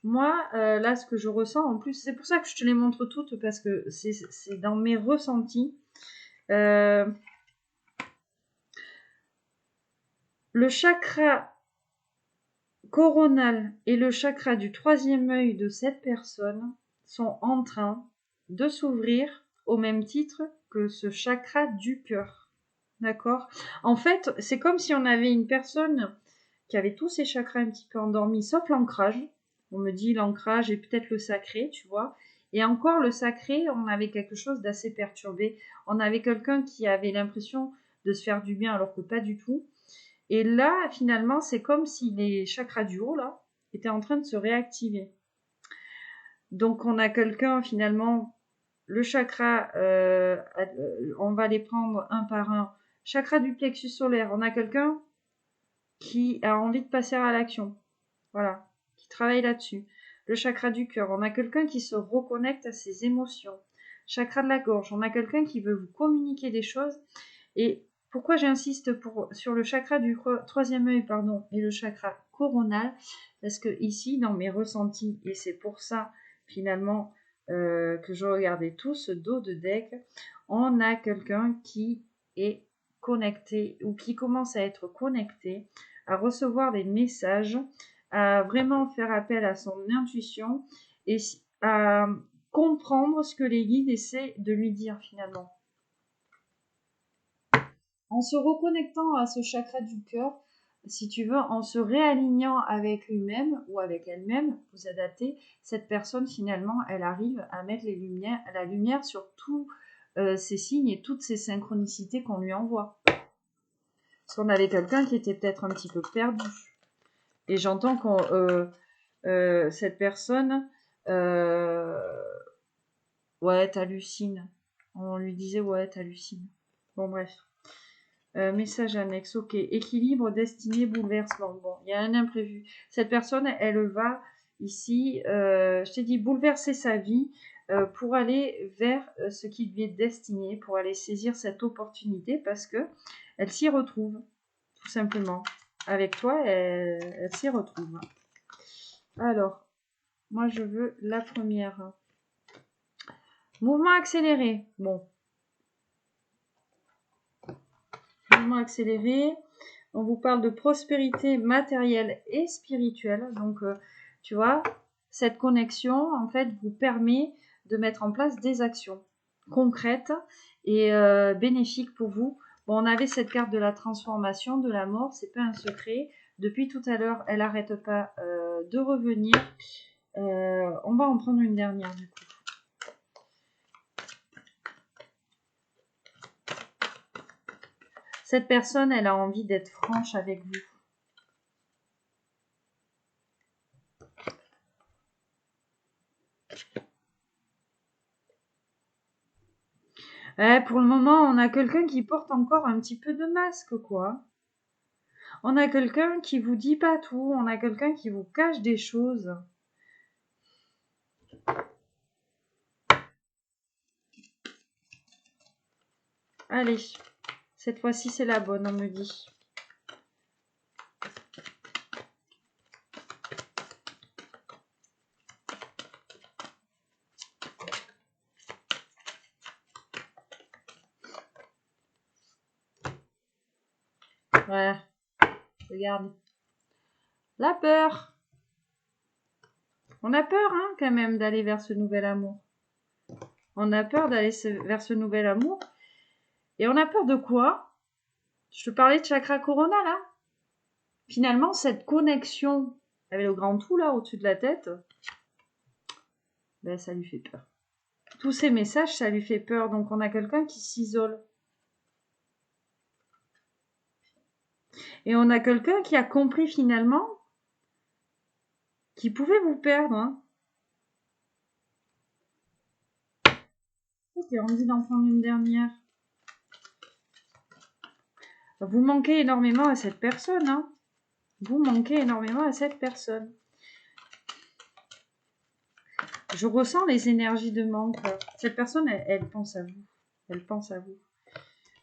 moi, là, ce que je ressens, en plus, c'est pour ça que je te les montre toutes, parce que c'est dans mes ressentis. Le chakra coronal et le chakra du troisième œil de cette personne sont en train de s'ouvrir au même titre que ce chakra du cœur. D'accord? En fait, c'est comme si on avait une personne qui avait tous ses chakras un petit peu endormis, sauf l'ancrage. On me dit l'ancrage et peut-être le sacré, tu vois. Et encore le sacré, on avait quelque chose d'assez perturbé. On avait quelqu'un qui avait l'impression de se faire du bien alors que pas du tout. Et là, finalement, c'est comme si les chakras du haut, là, étaient en train de se réactiver. Donc, on a quelqu'un, finalement, le chakra, on va les prendre un par un. Chakra du plexus solaire, on a quelqu'un qui a envie de passer à l'action. Voilà, qui travaille là-dessus. Le chakra du cœur, on a quelqu'un qui se reconnecte à ses émotions. Chakra de la gorge, on a quelqu'un qui veut vous communiquer des choses. Et pourquoi j'insiste sur le chakra du troisième œil, et le chakra coronal, parce que ici, dans mes ressentis, et c'est pour ça, finalement, que je regardais tout ce dos de deck, on a quelqu'un qui est connecté, ou qui commence à être connecté, à recevoir des messages, à vraiment faire appel à son intuition, et à comprendre ce que les guides essaient de lui dire, finalement. En se reconnectant à ce chakra du cœur, si tu veux, en se réalignant avec lui-même ou avec elle-même, vous adaptez, cette personne finalement, elle arrive à mettre la lumière sur tous ces signes et toutes ces synchronicités qu'on lui envoie. Parce qu'on avait quelqu'un qui était peut-être un petit peu perdu. Et j'entends que cette personne, ouais, t'hallucines. On lui disait, ouais, t'hallucines. Bon, bref. Message annexe, ok. Équilibre, destinée, bouleversement. Bon, il y a un imprévu. Cette personne, elle va ici, je t'ai dit, bouleverser sa vie pour aller vers ce qui lui est destiné, pour aller saisir cette opportunité parce que elle s'y retrouve, tout simplement. Avec toi, elle s'y retrouve. Alors, moi, je veux la première. Mouvement accéléré. Bon. Mouvement accéléré. On vous parle de prospérité matérielle et spirituelle. Donc, tu vois, cette connexion, en fait, vous permet de mettre en place des actions concrètes et bénéfiques pour vous. Bon, on avait cette carte de la transformation, de la mort, c'est pas un secret. Depuis tout à l'heure, elle n'arrête pas de revenir. On va en prendre une dernière, du coup. Cette personne, elle a envie d'être franche avec vous. Pour le moment, on a quelqu'un qui porte encore un petit peu de masque, quoi. On a quelqu'un qui vous dit pas tout. On a quelqu'un qui vous cache des choses. Allez, cette fois-ci, c'est la bonne, on me dit. Ouais, regarde. La peur. On a peur, hein, quand même, d'aller vers ce nouvel amour. On a peur d'aller vers ce nouvel amour. Et on a peur de quoi? Je te parlais de chakra corona, là. Finalement, cette connexion avec le grand tout, là, au-dessus de la tête, ben, ça lui fait peur. Tous ces messages, ça lui fait peur. Donc, on a quelqu'un qui s'isole. Et on a quelqu'un qui a compris finalement qu'il pouvait vous perdre. Hein. J'ai envie d'en prendre une dernière. Vous manquez énormément à cette personne. Hein. Vous manquez énormément à cette personne. Je ressens les énergies de manque. Cette personne, elle pense à vous. Elle pense à vous.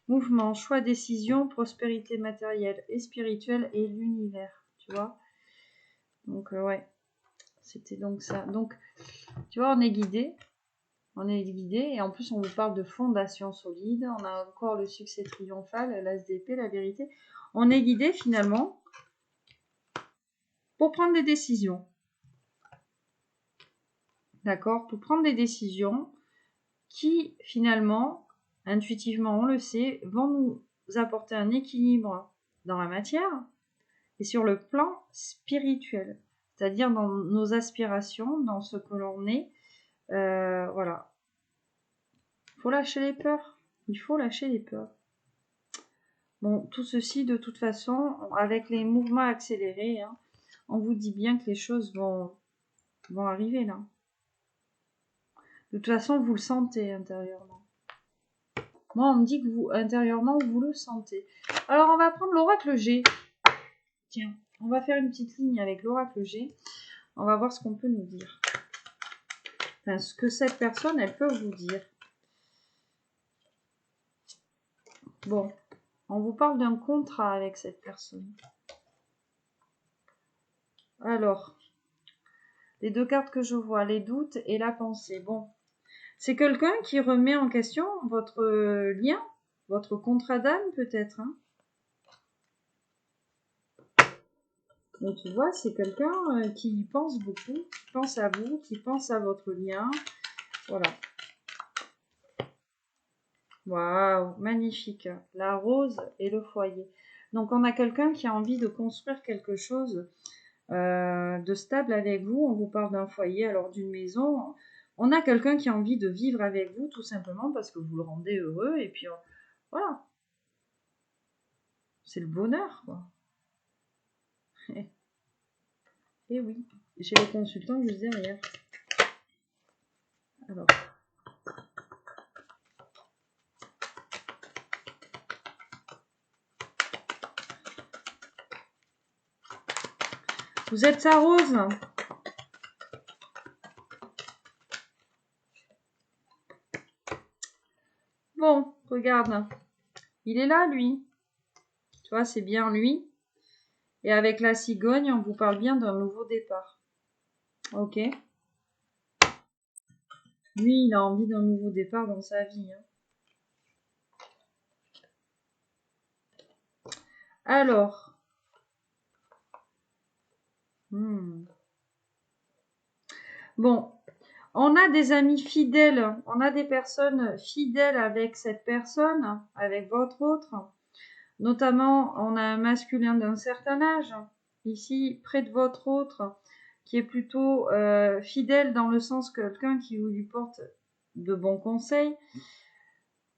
Mouvement, choix, décision, prospérité matérielle et spirituelle et l'univers. Tu vois. Donc, ouais. C'était donc ça. Donc, tu vois, on est guidé. On est guidé. Et en plus, on vous parle de fondation solide. On a encore le succès triomphal, l'as d'épée, la vérité. On est guidé finalement pour prendre des décisions. D'accord? Pour prendre des décisions qui, finalement, intuitivement, on le sait, vont nous apporter un équilibre dans la matière et sur le plan spirituel. C'est-à-dire dans nos aspirations, dans ce que l'on est. Voilà. Il faut lâcher les peurs. Il faut lâcher les peurs. Bon, tout ceci, de toute façon, avec les mouvements accélérés, hein, on vous dit bien que les choses vont arriver là. De toute façon, vous le sentez intérieurement. Moi, on me dit que vous, intérieurement, vous le sentez. Alors, on va prendre l'oracle G. Tiens, on va faire une petite ligne avec l'oracle G. On va voir ce qu'on peut nous dire. Enfin, ce que cette personne, elle peut vous dire. Bon, on vous parle d'un contrat avec cette personne. Alors, les deux cartes que je vois, les doutes et la pensée. Bon, c'est quelqu'un qui remet en question votre lien, votre contrat d'âme peut-être. Hein. Donc tu vois, c'est quelqu'un qui y pense beaucoup, qui pense à vous, qui pense à votre lien. Voilà. Waouh, magnifique. La rose et le foyer. Donc on a quelqu'un qui a envie de construire quelque chose de stable avec vous. On vous parle d'un foyer, alors d'une maison. On a quelqu'un qui a envie de vivre avec vous tout simplement parce que vous le rendez heureux. Et puis voilà. C'est le bonheur, quoi. Et oui, j'ai le consultant juste derrière. Alors. Vous êtes sa rose. Bon, regarde. Il est là, lui. Tu vois, c'est bien lui. Et avec la cigogne, on vous parle bien d'un nouveau départ. Ok. Lui, il a envie d'un nouveau départ dans sa vie. Hein. Alors. Bon. On a des amis fidèles. On a des personnes fidèles avec cette personne, avec votre autre. Notamment, on a un masculin d'un certain âge. Ici, près de votre autre. Qui est plutôt fidèle dans le sens que quelqu'un qui lui porte de bons conseils.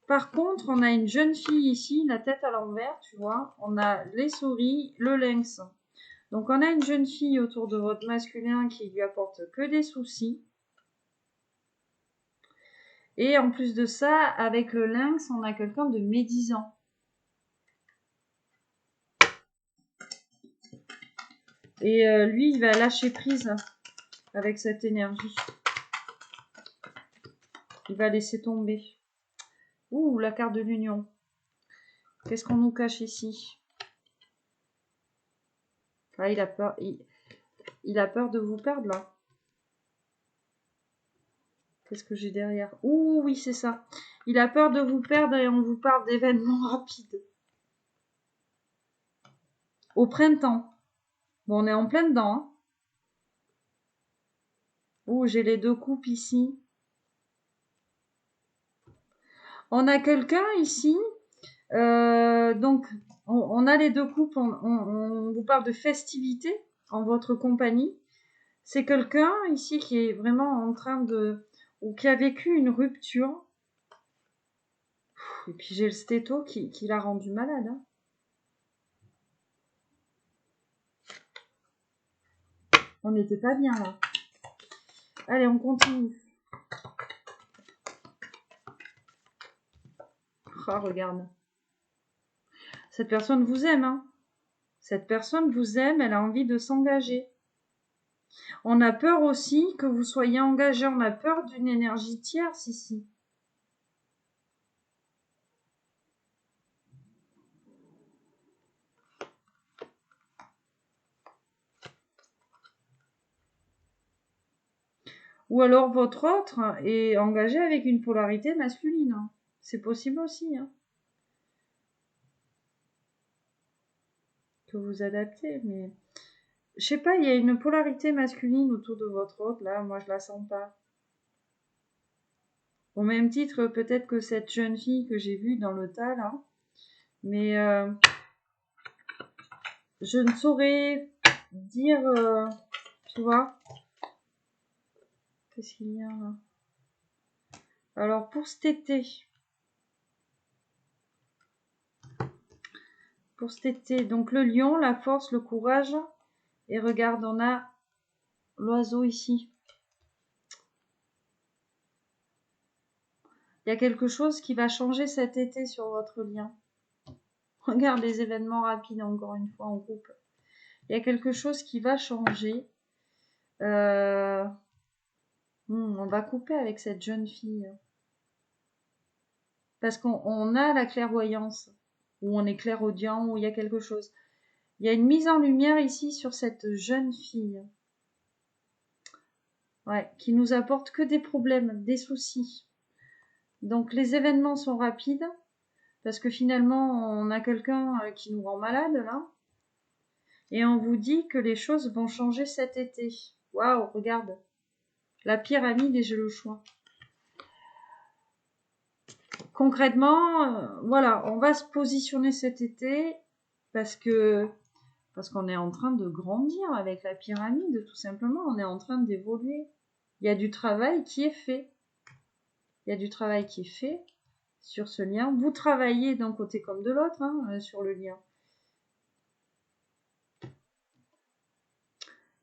Par contre, on a une jeune fille ici, la tête à l'envers, tu vois. On a les souris, le lynx. Donc, on a une jeune fille autour de votre masculin qui lui apporte que des soucis. Et en plus de ça, avec le lynx, on a quelqu'un de médisant. Et lui, il va lâcher prise avec cette énergie. Il va laisser tomber. Ouh, la carte de l'union. Qu'est-ce qu'on nous cache ici? Ah, il a peur. Il a peur de vous perdre, là. Qu'est-ce que j'ai derrière? Ouh, oui, c'est ça. Il a peur de vous perdre et on vous parle d'événements rapides. Au printemps. Bon, on est en plein dedans. Hein. Ouh, j'ai les deux coupes ici. On a quelqu'un ici. Donc, on a les deux coupes. On vous parle de festivité en votre compagnie. C'est quelqu'un ici qui est vraiment en train de... ou qui a vécu une rupture. Et puis j'ai le stéto qui l'a rendu malade. Hein. On n'était pas bien là. Allez, on continue. Ah, regarde. Cette personne vous aime, hein. Cette personne vous aime, elle a envie de s'engager. On a peur aussi que vous soyez engagé. On a peur d'une énergie tierce ici. Ou alors votre autre est engagé avec une polarité masculine. C'est possible aussi. Hein. Que vous adaptez, mais... Je sais pas, il y a une polarité masculine autour de votre autre. Là, moi, je la sens pas. Au même titre, peut-être que cette jeune fille que j'ai vue dans le tas, là. Mais je ne saurais dire... tu vois? Qu'est-ce qu'il y a là? Alors, pour cet été... donc le lion, la force, le courage. Et regarde, on a l'oiseau ici. Il y a quelque chose qui va changer cet été sur votre lien. Regarde les événements rapides, encore une fois, en groupe. Il y a quelque chose qui va changer. On va couper avec cette jeune fille. Parce qu'on a la clairvoyance. Ou on est clairaudient, ou il y a quelque chose. Il y a une mise en lumière ici sur cette jeune fille. Ouais, qui nous apporte que des problèmes, des soucis. Donc les événements sont rapides. Parce que finalement, on a quelqu'un qui nous rend malade, là. Et on vous dit que les choses vont changer cet été. Waouh, regarde. La pyramide et j'ai le choix. Concrètement, voilà, on va se positionner cet été parce qu'on est en train de grandir avec la pyramide, tout simplement. On est en train d'évoluer. Il y a du travail qui est fait. Il y a du travail qui est fait sur ce lien. Vous travaillez d'un côté comme de l'autre hein, sur le lien.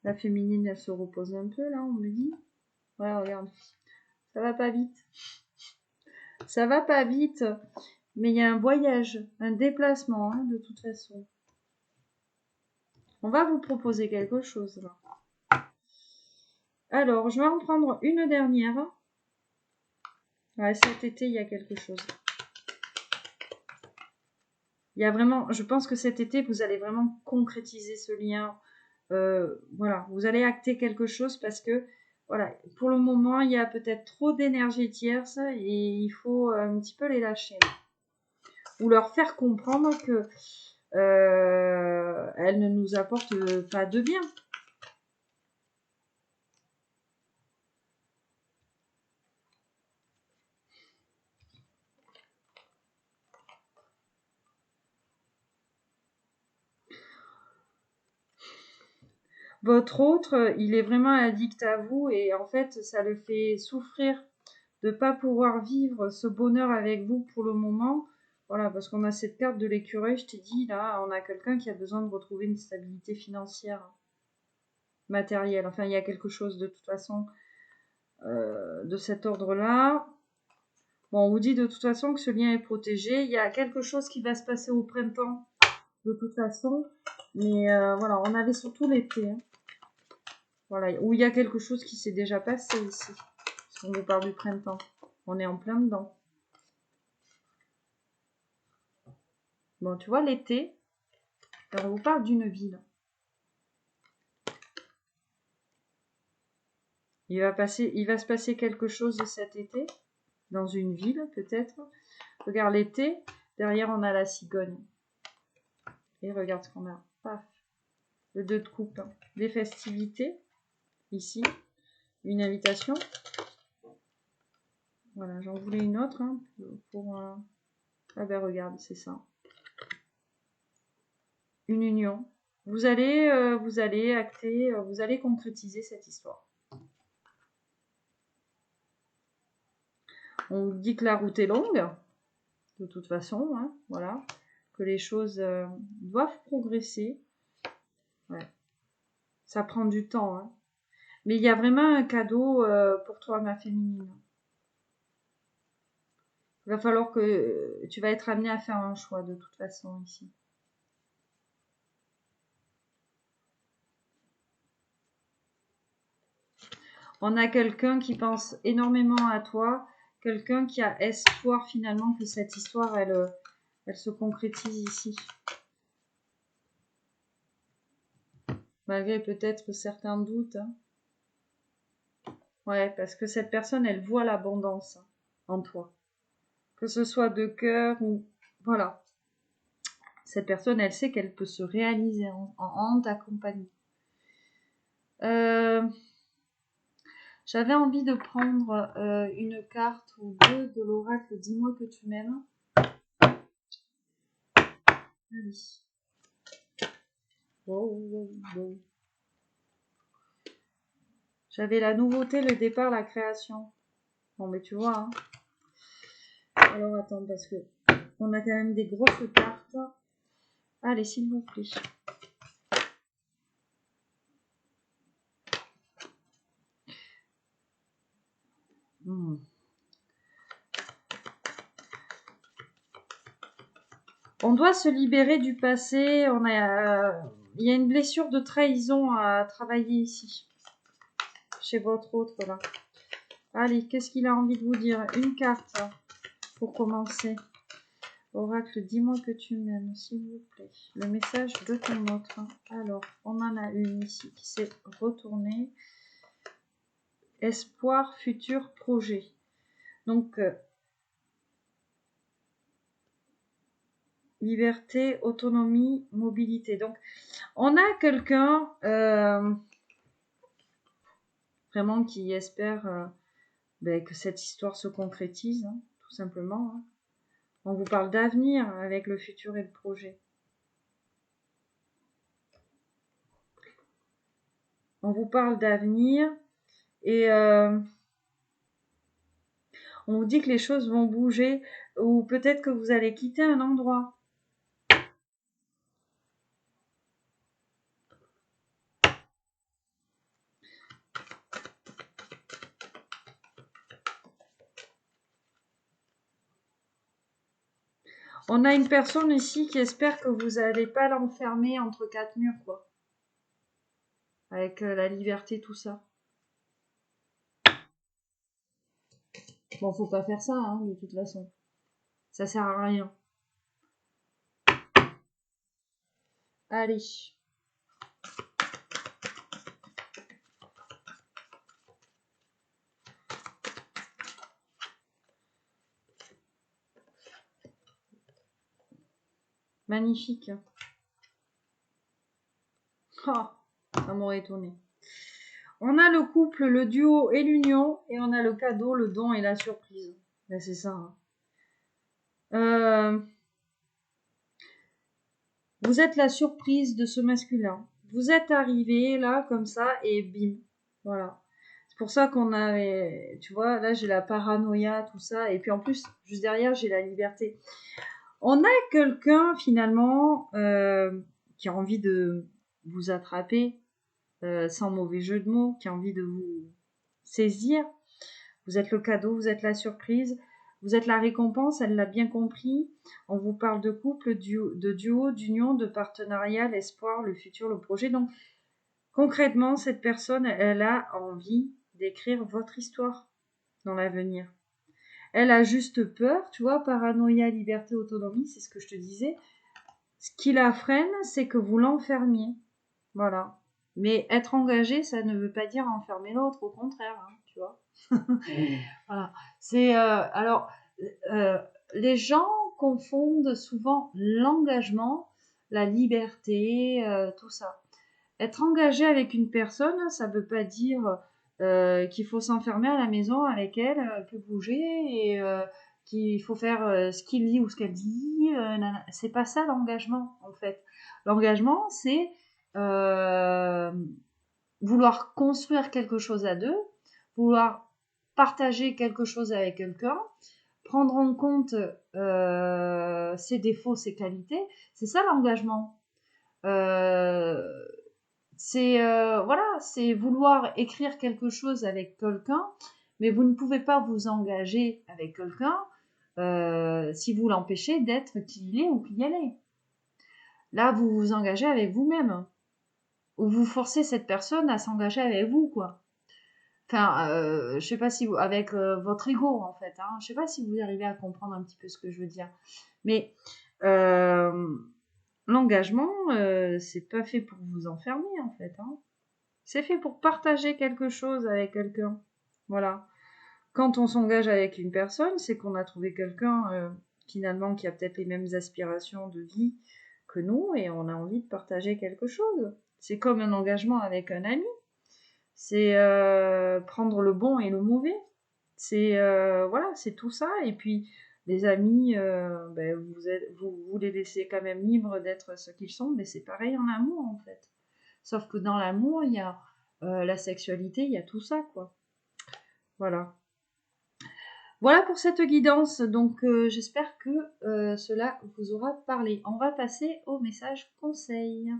La féminine, elle se repose un peu, là, on me dit. Ouais, regarde. Ça va pas vite. Ça va pas vite. Mais il y a un voyage, un déplacement, hein, de toute façon. On va vous proposer quelque chose, là. Alors, je vais en prendre une dernière. Ouais, cet été, il y a quelque chose. Il y a vraiment... Je pense que cet été, vous allez vraiment concrétiser ce lien. Voilà, vous allez acter quelque chose parce que, voilà, pour le moment, il y a peut-être trop d'énergie tierce et il faut un petit peu les lâcher. Ou leur faire comprendre que elles ne nous apportent pas de bien. Votre autre, il est vraiment addict à vous et en fait, ça le fait souffrir de ne pas pouvoir vivre ce bonheur avec vous pour le moment. Voilà, parce qu'on a cette carte de l'écureuil, je t'ai dit, là, on a quelqu'un qui a besoin de retrouver une stabilité financière, matérielle. Enfin, il y a quelque chose de toute façon de cet ordre-là. Bon, on vous dit de toute façon que ce lien est protégé. Il y a quelque chose qui va se passer au printemps, de toute façon. Mais voilà, on avait surtout l'été. Hein. Voilà, où il y a quelque chose qui s'est déjà passé ici. Parce qu'on vous parle du printemps. On est en plein dedans. Bon, tu vois, l'été, on vous parle d'une ville. Il va se passer quelque chose cet été, dans une ville peut-être. Regarde l'été, derrière on a la cigogne. Et regarde ce qu'on a. Paf. Le 2 de coupe. Hein. Des festivités. Ici. Une invitation. Voilà, j'en voulais une autre. Hein, pour, ah ben regarde, c'est ça. Une union. Vous allez acter, vous allez concrétiser cette histoire. On vous dit que la route est longue, de toute façon, hein, voilà, que les choses doivent progresser. Ouais. Ça prend du temps, hein. Mais il y a vraiment un cadeau pour toi, ma féminine. Il va falloir que tu vas être amenée à faire un choix de toute façon ici. On a quelqu'un qui pense énormément à toi, quelqu'un qui a espoir finalement que cette histoire, elle se concrétise ici. Malgré peut-être certains doutes. Hein. Ouais, parce que cette personne, elle voit l'abondance en toi. Que ce soit de cœur ou... Voilà. Cette personne, elle sait qu'elle peut se réaliser en ta compagnie. J'avais envie de prendre une carte ou deux de l'oracle Dis-moi que tu m'aimes. Oui. Wow, wow, wow. J'avais la nouveauté, le départ, la création. Bon, mais tu vois. Hein. Alors, attends, parce que on a quand même des grosses cartes. Allez, s'il vous plaît. On doit se libérer du passé. Il y a une blessure de trahison à travailler ici. Chez votre autre, là. Allez, qu'est-ce qu'il a envie de vous dire? Une carte pour commencer. Oracle, dis-moi que tu m'aimes, s'il vous plaît. Le message de ton autre. Alors, on en a une ici qui s'est retournée. Espoir, futur, projet. Donc, liberté, autonomie, mobilité. Donc, on a quelqu'un vraiment qui espère que cette histoire se concrétise, hein, tout simplement. Hein. On vous parle d'avenir avec le futur et le projet. On vous parle d'avenir et on vous dit que les choses vont bouger ou peut-être que vous allez quitter un endroit. On a une personne ici qui espère que vous n'allez pas l'enfermer entre quatre murs, quoi. Avec la liberté, tout ça. Bon, faut pas faire ça, hein, de toute façon. Ça sert à rien. Allez. Magnifique. Oh, ça m'aurait étonné. On a le couple, le duo et l'union, et on a le cadeau, le don et la surprise. Ben, c'est ça. Hein. Vous êtes la surprise de ce masculin. Vous êtes arrivé là, comme ça, et bim. Voilà. C'est pour ça qu'on avait, tu vois, là j'ai la paranoïa, tout ça, et puis en plus, juste derrière, j'ai la liberté. On a quelqu'un finalement qui a envie de vous attraper, sans mauvais jeu de mots, qui a envie de vous saisir. Vous êtes le cadeau, vous êtes la surprise, vous êtes la récompense, elle l'a bien compris. On vous parle de couple, de duo, d'union, de partenariat, l'espoir, le futur, le projet. Donc concrètement, cette personne, elle a envie d'écrire votre histoire dans l'avenir. Elle a juste peur, tu vois, paranoïa, liberté, autonomie, c'est ce que je te disais. Ce qui la freine, c'est que vous l'enfermiez. Voilà. Mais être engagé, ça ne veut pas dire enfermer l'autre, au contraire, hein, tu vois. Voilà. C'est alors les gens confondent souvent l'engagement, la liberté, tout ça. Être engagé avec une personne, ça veut pas dire qu'il faut s'enfermer à la maison avec elle, que bouger et qu'il faut faire ce qu'il dit ou ce qu'elle dit. C'est pas ça l'engagement en fait. L'engagement, c'est vouloir construire quelque chose à deux, vouloir partager quelque chose avec quelqu'un, prendre en compte ses défauts, ses qualités. C'est ça l'engagement. C'est voilà, c'est vouloir écrire quelque chose avec quelqu'un, mais vous ne pouvez pas vous engager avec quelqu'un si vous l'empêchez d'être qui il est ou qui elle est. Là, vous vous engagez avec vous-même, ou vous forcez cette personne à s'engager avec vous, quoi. Enfin, je sais pas si vous, avec votre ego en fait, hein. Je sais pas si vous arrivez à comprendre un petit peu ce que je veux dire, mais euh, l'engagement, c'est pas fait pour vous enfermer en fait, hein. C'est fait pour partager quelque chose avec quelqu'un. Voilà. Quand on s'engage avec une personne, c'est qu'on a trouvé quelqu'un finalement qui a peut-être les mêmes aspirations de vie que nous et on a envie de partager quelque chose. C'est comme un engagement avec un ami. C'est prendre le bon et le mauvais. C'est voilà, c'est tout ça. Et puis les amis, ben, vous les laissez quand même libres d'être ce qu'ils sont, mais c'est pareil en amour en fait. Sauf que dans l'amour, il y a la sexualité, il y a tout ça, quoi. Voilà. Voilà pour cette guidance. Donc, j'espère que cela vous aura parlé. On va passer au message conseil.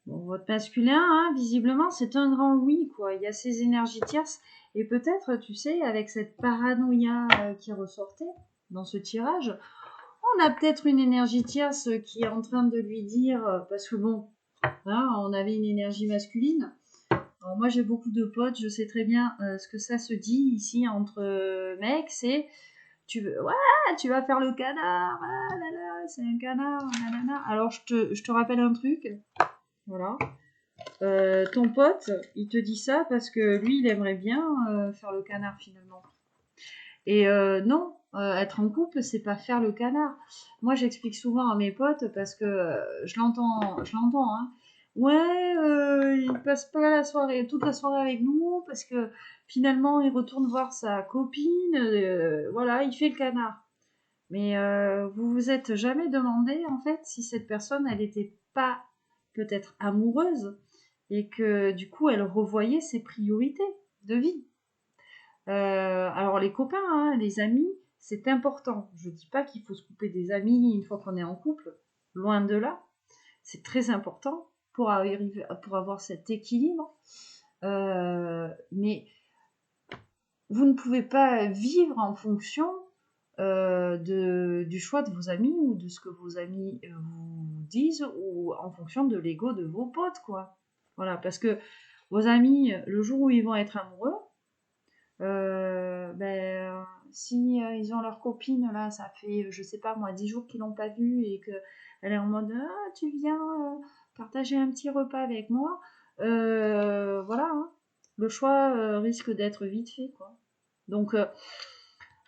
Bon, votre masculin, hein, visiblement, c'est un grand oui, quoi. Il y a ces énergies tierces. Et peut-être, tu sais, avec cette paranoïa qui ressortait dans ce tirage, on a peut-être une énergie tierce qui est en train de lui dire, parce que bon, hein, on avait une énergie masculine. Alors moi j'ai beaucoup de potes, je sais très bien ce que ça se dit ici entre mecs, c'est tu vas faire le canard, ah là là, c'est un canard, nanana. Alors je te rappelle un truc, voilà. Ton pote, il te dit ça parce que lui, il aimerait bien faire le canard finalement. Et non, être en couple, c'est pas faire le canard. Moi, j'explique souvent à mes potes parce que je l'entends, hein. Ouais, il passe pas la soirée, toute la soirée avec nous parce que finalement, il retourne voir sa copine. Voilà, il fait le canard. Mais vous vous êtes jamais demandé en fait si cette personne, elle était pas peut-être amoureuse et que du coup, elle revoyait ses priorités de vie. Alors les copains, hein, les amis, c'est important. Je dis pas qu'il faut se couper des amis une fois qu'on est en couple, loin de là. C'est très important pour arriver, pour avoir cet équilibre. Mais vous ne pouvez pas vivre en fonction du choix de vos amis ou de ce que vos amis vous disent ou en fonction de l'ego de vos potes, quoi. Voilà, parce que vos amis, le jour où ils vont être amoureux, ben, si ils ont leur copine, là, ça fait, je sais pas moi, 10 jours qu'ils l'ont pas vue et qu'elle est en mode ah, tu viens partager un petit repas avec moi, voilà, hein, le choix risque d'être vite fait, quoi. Donc,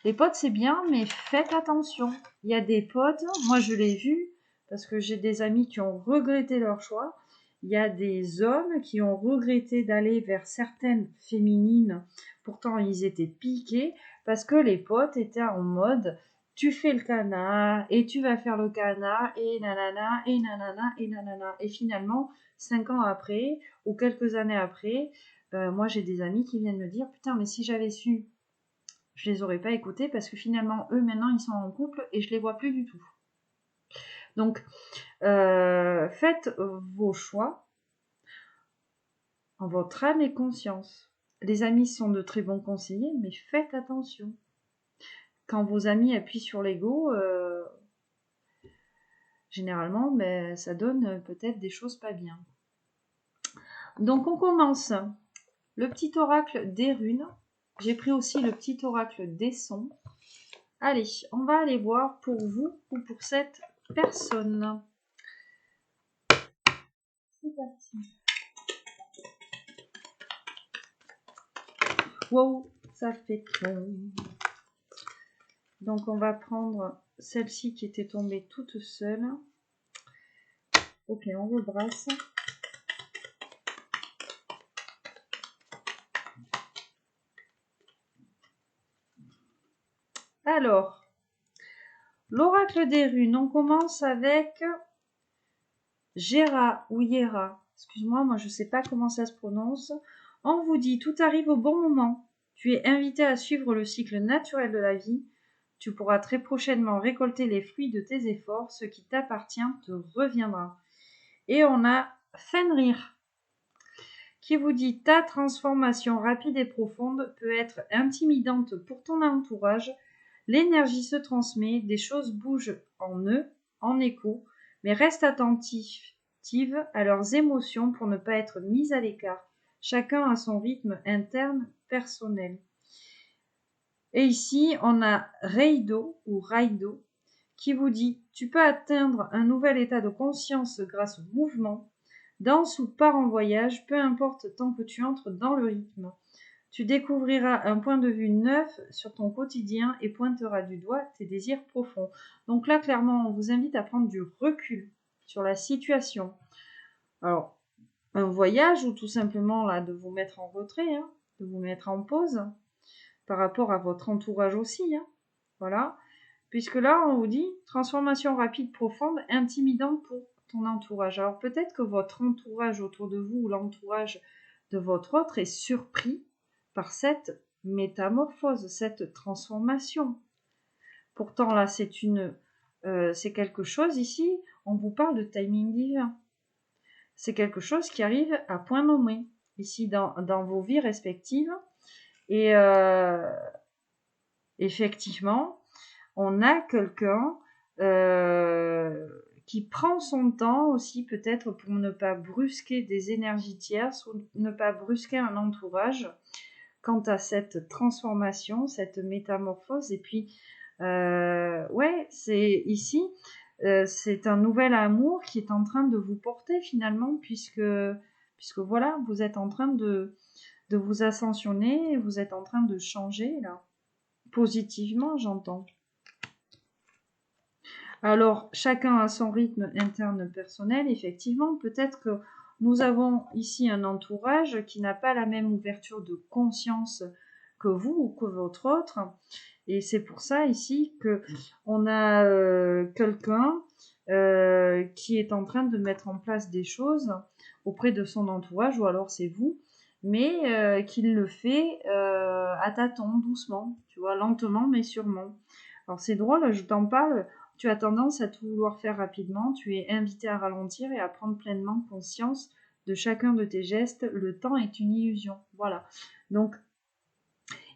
les potes, c'est bien, mais faites attention. Il y a des potes, moi je l'ai vu, parce que j'ai des amis qui ont regretté leur choix. Il y a des hommes qui ont regretté d'aller vers certaines féminines. Pourtant, ils étaient piqués parce que les potes étaient en mode tu fais le canard et tu vas faire le canard et nanana et nanana et nanana. Et finalement, 5 ans après ou quelques années après, moi j'ai des amis qui viennent me dire putain, mais si j'avais su je les aurais pas écoutés parce que finalement, eux, maintenant, ils sont en couple et je les vois plus du tout. Donc, faites vos choix en votre âme et conscience. Les amis sont de très bons conseillers, mais faites attention. Quand vos amis appuient sur l'ego, généralement, ben, ça donne peut-être des choses pas bien. Donc, on commence. Le petit oracle des runes. J'ai pris aussi le petit oracle des sons. Allez, on va aller voir pour vous ou pour cette personne. C'est parti. Wow, ça fait trop. Donc on va prendre celle-ci qui était tombée toute seule. Ok, on rebrasse. Alors, l'oracle des runes, on commence avec Gera ou Yera. Excuse-moi, moi je sais pas comment ça se prononce. On vous dit, tout arrive au bon moment. Tu es invité à suivre le cycle naturel de la vie. Tu pourras très prochainement récolter les fruits de tes efforts. Ce qui t'appartient te reviendra. Et on a Fenrir qui vous dit ta transformation rapide et profonde peut être intimidante pour ton entourage. L'énergie se transmet, des choses bougent en eux, en écho, mais reste attentive à leurs émotions pour ne pas être mise à l'écart. Chacun a son rythme interne personnel. Et ici, on a Reido ou Raido qui vous dit tu peux atteindre un nouvel état de conscience grâce au mouvement. Danse ou pars en voyage, peu importe tant que tu entres dans le rythme. Tu découvriras un point de vue neuf sur ton quotidien et pointeras du doigt tes désirs profonds. Donc là, clairement, on vous invite à prendre du recul sur la situation. Alors, un voyage ou tout simplement là de vous mettre en retrait, hein, de vous mettre en pause par rapport à votre entourage aussi. Hein, voilà. Puisque là, on vous dit transformation rapide, profonde, intimidante pour ton entourage. Alors peut-être que votre entourage autour de vous ou l'entourage de votre autre est surpris par cette métamorphose, cette transformation. Pourtant là, c'est quelque chose ici, on vous parle de timing divin. C'est quelque chose qui arrive à point nommé, ici dans vos vies respectives. Et effectivement, on a quelqu'un qui prend son temps aussi peut-être pour ne pas brusquer des énergies tierces ou ne pas brusquer un entourage quant à cette transformation, cette métamorphose. Et puis, ouais, c'est ici, c'est un nouvel amour qui est en train de vous porter finalement, puisque voilà, vous êtes en train de vous ascensionner, vous êtes en train de changer là, positivement, j'entends. Alors, chacun a son rythme interne personnel, effectivement. Peut-être que nous avons ici un entourage qui n'a pas la même ouverture de conscience que vous ou que votre autre. Et c'est pour ça ici qu'on a quelqu'un qui est en train de mettre en place des choses auprès de son entourage, ou alors c'est vous, mais qu'il le fait à tâtons, doucement, tu vois, lentement mais sûrement. Alors c'est drôle, je t'en parle. Tu as tendance à tout vouloir faire rapidement, tu es invité à ralentir et à prendre pleinement conscience de chacun de tes gestes. Le temps est une illusion. Voilà. Donc,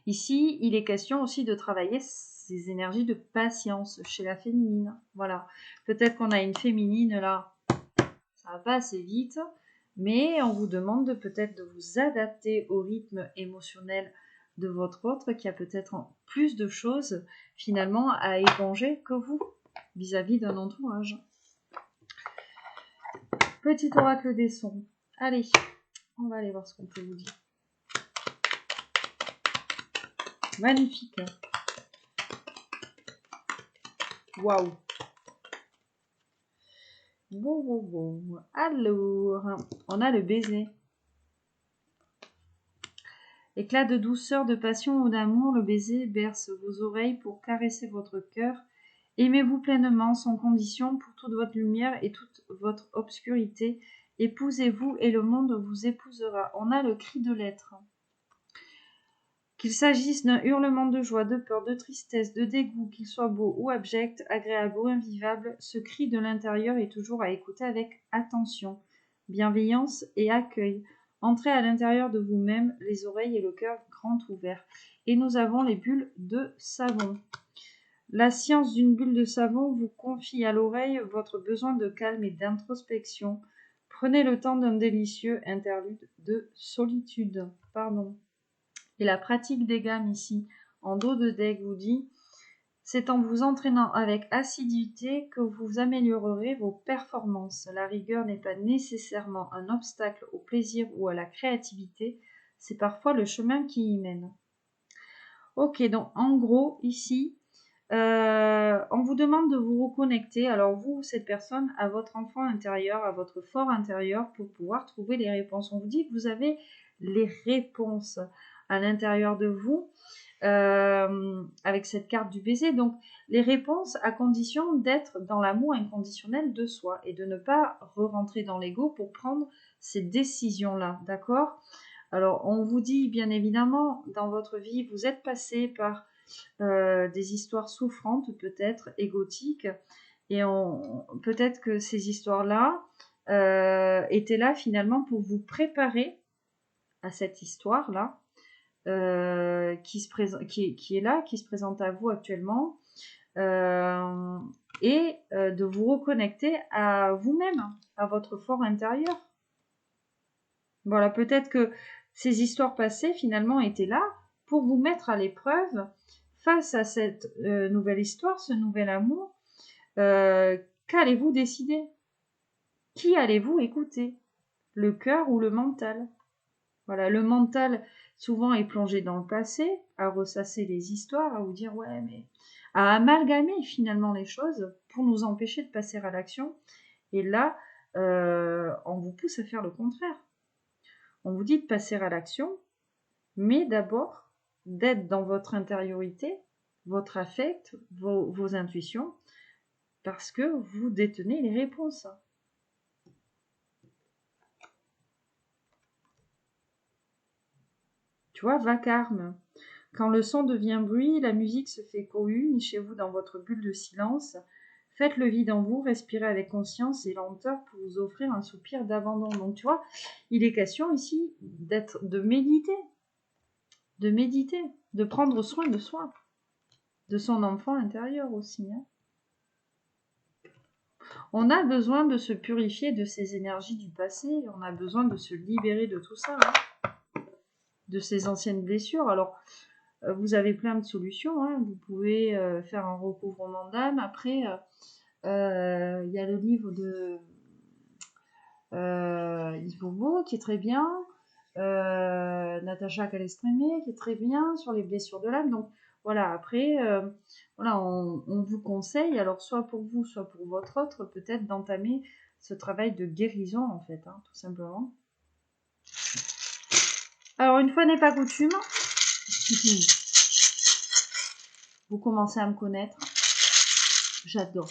ici, il est question aussi de travailler ces énergies de patience chez la féminine. Voilà. Peut-être qu'on a une féminine là, ça va pas assez vite, mais on vous demande peut-être de vous adapter au rythme émotionnel de votre autre qui a peut-être plus de choses finalement à éponger que vous vis-à-vis d'un entourage. Petit oracle des sons. Allez, on va aller voir ce qu'on peut vous dire. Magnifique. Waouh. Bon. Alors, on a le baiser. Éclat de douceur, de passion ou d'amour, le baiser berce vos oreilles pour caresser votre cœur. Aimez-vous pleinement, sans condition, pour toute votre lumière et toute votre obscurité. Épousez-vous et le monde vous épousera. On a le cri de l'être. Qu'il s'agisse d'un hurlement de joie, de peur, de tristesse, de dégoût, qu'il soit beau ou abject, agréable ou invivable, ce cri de l'intérieur est toujours à écouter avec attention, bienveillance et accueil. Entrez à l'intérieur de vous-même, les oreilles et le cœur grand ouverts. Et nous avons les bulles de savon. La science d'une bulle de savon vous confie à l'oreille votre besoin de calme et d'introspection. Prenez le temps d'un délicieux interlude de solitude. Et la pratique des gammes ici, en dos de deck, vous dit c'est en vous entraînant avec assiduité que vous améliorerez vos performances. La rigueur n'est pas nécessairement un obstacle au plaisir ou à la créativité, c'est parfois le chemin qui y mène. Ok, donc en gros, ici, on vous demande de vous reconnecter, alors vous, cette personne, à votre enfant intérieur, à votre fort intérieur pour pouvoir trouver les réponses. On vous dit que vous avez les réponses à l'intérieur de vous avec cette carte du baiser. Donc, les réponses à condition d'être dans l'amour inconditionnel de soi et de ne pas re-rentrer dans l'ego pour prendre ces décisions-là, d'accord ? Alors, on vous dit, bien évidemment, dans votre vie, vous êtes passé par des histoires souffrantes, peut-être égotiques, et peut-être que ces histoires-là, était là finalement pour vous préparer à cette histoire-là, qui est là, qui se présente à vous actuellement, et de vous reconnecter à vous-même, à votre fort intérieur. Voilà, peut-être que ces histoires passées finalement étaient là pour vous mettre à l'épreuve face à cette nouvelle histoire, ce nouvel amour. Qu'allez-vous décider? Qui allez-vous écouter? Le cœur ou le mental? Voilà, le mental souvent est plongé dans le passé, à ressasser les histoires, à vous dire ouais mais à amalgamer finalement les choses pour nous empêcher de passer à l'action. Et là, on vous pousse à faire le contraire. On vous dit de passer à l'action, mais d'abord d'être dans votre intériorité, votre affect, vos intuitions, parce que vous détenez les réponses. Tu vois, vacarme. Quand le son devient bruit, la musique se fait cohue, nichez-vous dans votre bulle de silence. Faites le vide en vous, respirez avec conscience et lenteur pour vous offrir un soupir d'abandon. Donc tu vois, il est question ici de méditer, de prendre soin de soi, de son enfant intérieur aussi. Hein. On a besoin de se purifier de ces énergies du passé, on a besoin de se libérer de tout ça, hein, de ces anciennes blessures. Alors, vous avez plein de solutions, hein. Vous pouvez faire un recouvrement d'âme. Après, il y a le livre de Yves Bourbeau qui est très bien, Natacha Calestrémé qui est très bien sur les blessures de l'âme. Donc voilà, après, voilà, on vous conseille, alors soit pour vous, soit pour votre autre, peut-être d'entamer ce travail de guérison en fait, hein, tout simplement. Alors une fois n'est pas coutume, vous commencez à me connaître, j'adore.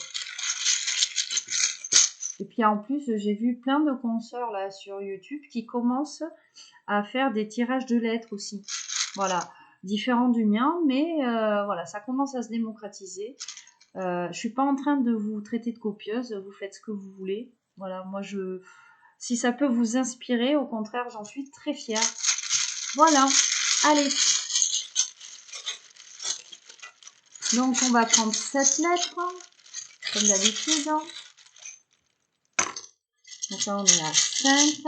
Et puis en plus, j'ai vu plein de consoeurs là sur YouTube qui commencent à faire des tirages de lettres aussi. Voilà, différent du mien, mais voilà, ça commence à se démocratiser. Je suis pas en train de vous traiter de copieuse, vous faites ce que vous voulez. Voilà, moi si ça peut vous inspirer, au contraire, j'en suis très fière. Voilà, allez. Donc on va prendre cette lettre, comme d'habitude. Donc là on est à 5,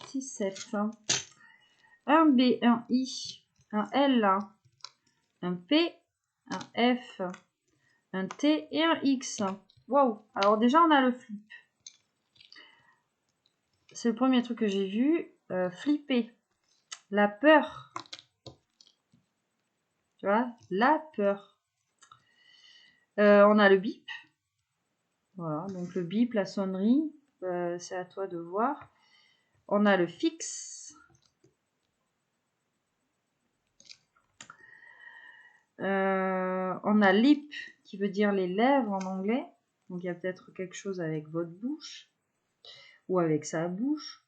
6, 7. Un B, un I, un L, un P, un F, un T et un X. Waouh! Alors déjà on a le flip. C'est le premier truc que j'ai vu. Flipper. La peur. Tu vois? La peur. On a le bip. Voilà, donc le bip, la sonnerie. C'est à toi de voir. On a le fixe. On a lip, qui veut dire les lèvres en anglais. Donc il y a peut-être quelque chose avec votre bouche. Ou avec sa bouche.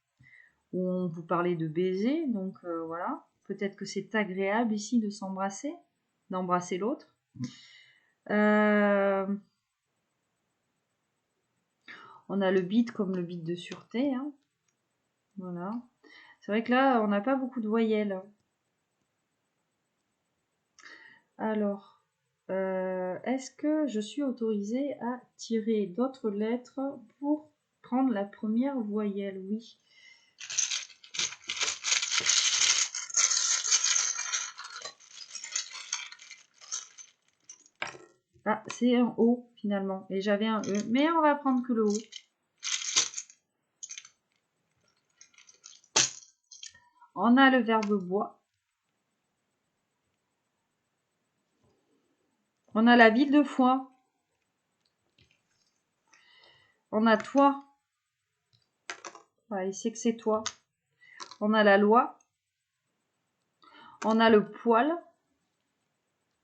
Ou on vous parlait de baiser. Donc voilà. Peut-être que c'est agréable ici de s'embrasser. D'embrasser l'autre. On a le bit comme le bit de sûreté. Hein. Voilà. C'est vrai que là, on n'a pas beaucoup de voyelles. Alors, est-ce que je suis autorisée à tirer d'autres lettres pour prendre la première voyelle? Oui. Ah, c'est un O finalement. Et j'avais un E. Mais on va prendre que le O. On a le verbe bois. On a la ville de Foix. On a toi. Voilà, il sait que c'est toi. On a la loi. On a le poil.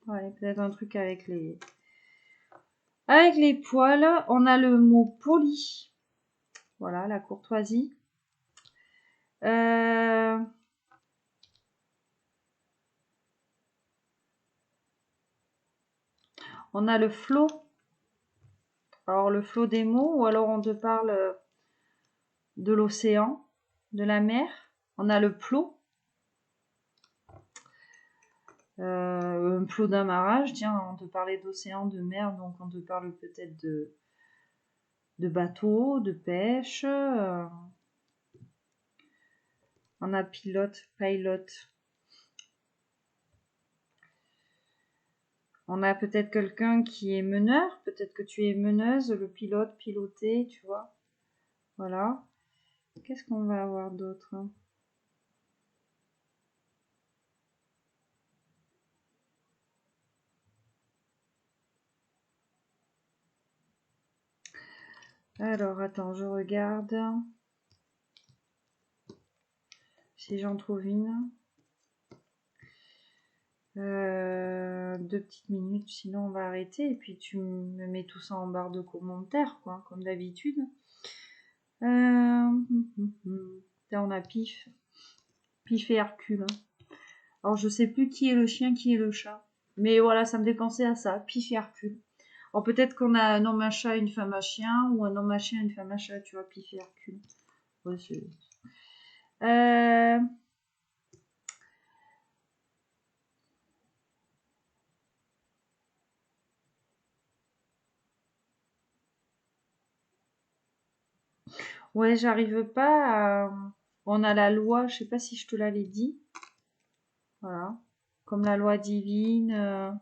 Ouais, peut-être un truc avec les poils. On a le mot poli. Voilà, la courtoisie. On a le flot. Alors le flot des mots, ou alors on te parle de l'océan, de la mer. On a le plot. Un plot d'amarrage, tiens, on te parlait d'océan, de mer, donc on te parle peut-être de bateau, de pêche. On a pilote, pilot. On a peut-être quelqu'un qui est meneur, peut-être que tu es meneuse, le pilote, piloté, tu vois. Voilà. Qu'est-ce qu'on va avoir d'autre? Alors, attends, je regarde si j'en trouve une. 2 petites minutes, sinon on va arrêter. Et puis tu me mets tout ça en barre de commentaires, quoi, comme d'habitude. Là, on a Pif. Pif et Hercule. Alors, je sais plus qui est le chien, qui est le chat. Mais voilà, ça me fait penser à ça. Pif et Hercule. Alors, peut-être qu'on a un homme à chat, une femme à chien, ou un homme à chien, une femme à chat, tu vois, Pif et Hercule. Ouais, ouais, j'arrive pas à... On a la loi, je sais pas si je te l'avais dit. Voilà. Comme la loi divine.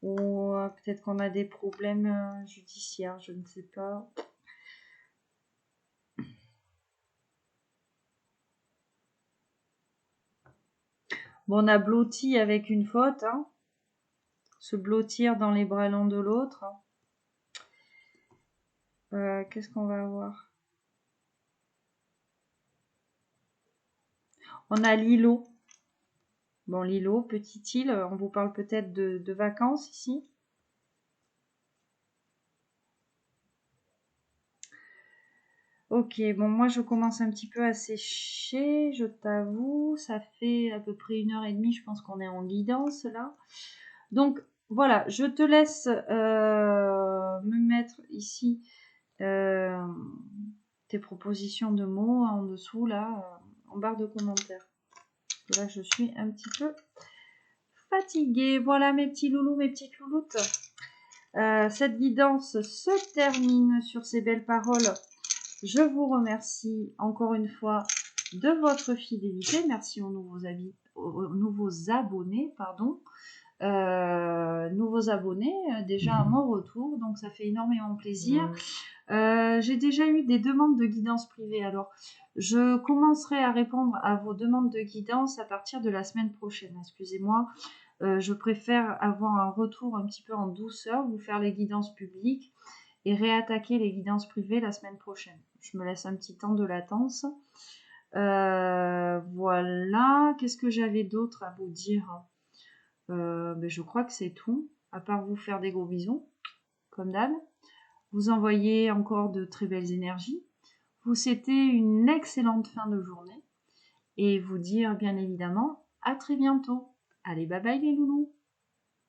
Ou peut-être qu'on a des problèmes judiciaires, je ne sais pas. Bon, on a blotti avec une faute, hein. Se blottir dans les bras l'un de l'autre. Qu'est-ce qu'on va avoir? On a l'îlot. Bon, l'îlot, petite île, on vous parle peut-être de vacances ici. Ok, bon, moi je commence un petit peu à sécher, je t'avoue. Ça fait à peu près 1h30, je pense qu'on est en guidance là. Donc voilà, je te laisse me mettre ici tes propositions de mots en dessous là, en barre de commentaires. Là, je suis un petit peu fatiguée. Voilà mes petits loulous, mes petites louloutes. Cette guidance se termine sur ces belles paroles. Je vous remercie encore une fois de votre fidélité. Merci aux nouveaux abonnés, pardon. Nouveaux abonnés, déjà à mon retour, donc ça fait énormément plaisir. J'ai déjà eu des demandes de guidance privée, alors je commencerai à répondre à vos demandes de guidance à partir de la semaine prochaine, excusez-moi. Je préfère avoir un retour un petit peu en douceur, vous faire les guidances publiques et réattaquer les guidances privées la semaine prochaine. Je me laisse un petit temps de latence. Voilà, qu'est-ce que j'avais d'autre à vous dire? Ben, je crois que c'est tout, à part vous faire des gros bisous, comme d'hab. Vous envoyez encore de très belles énergies. Vous souhaitez une excellente fin de journée. Et vous dire bien évidemment à très bientôt. Allez, bye bye les loulous.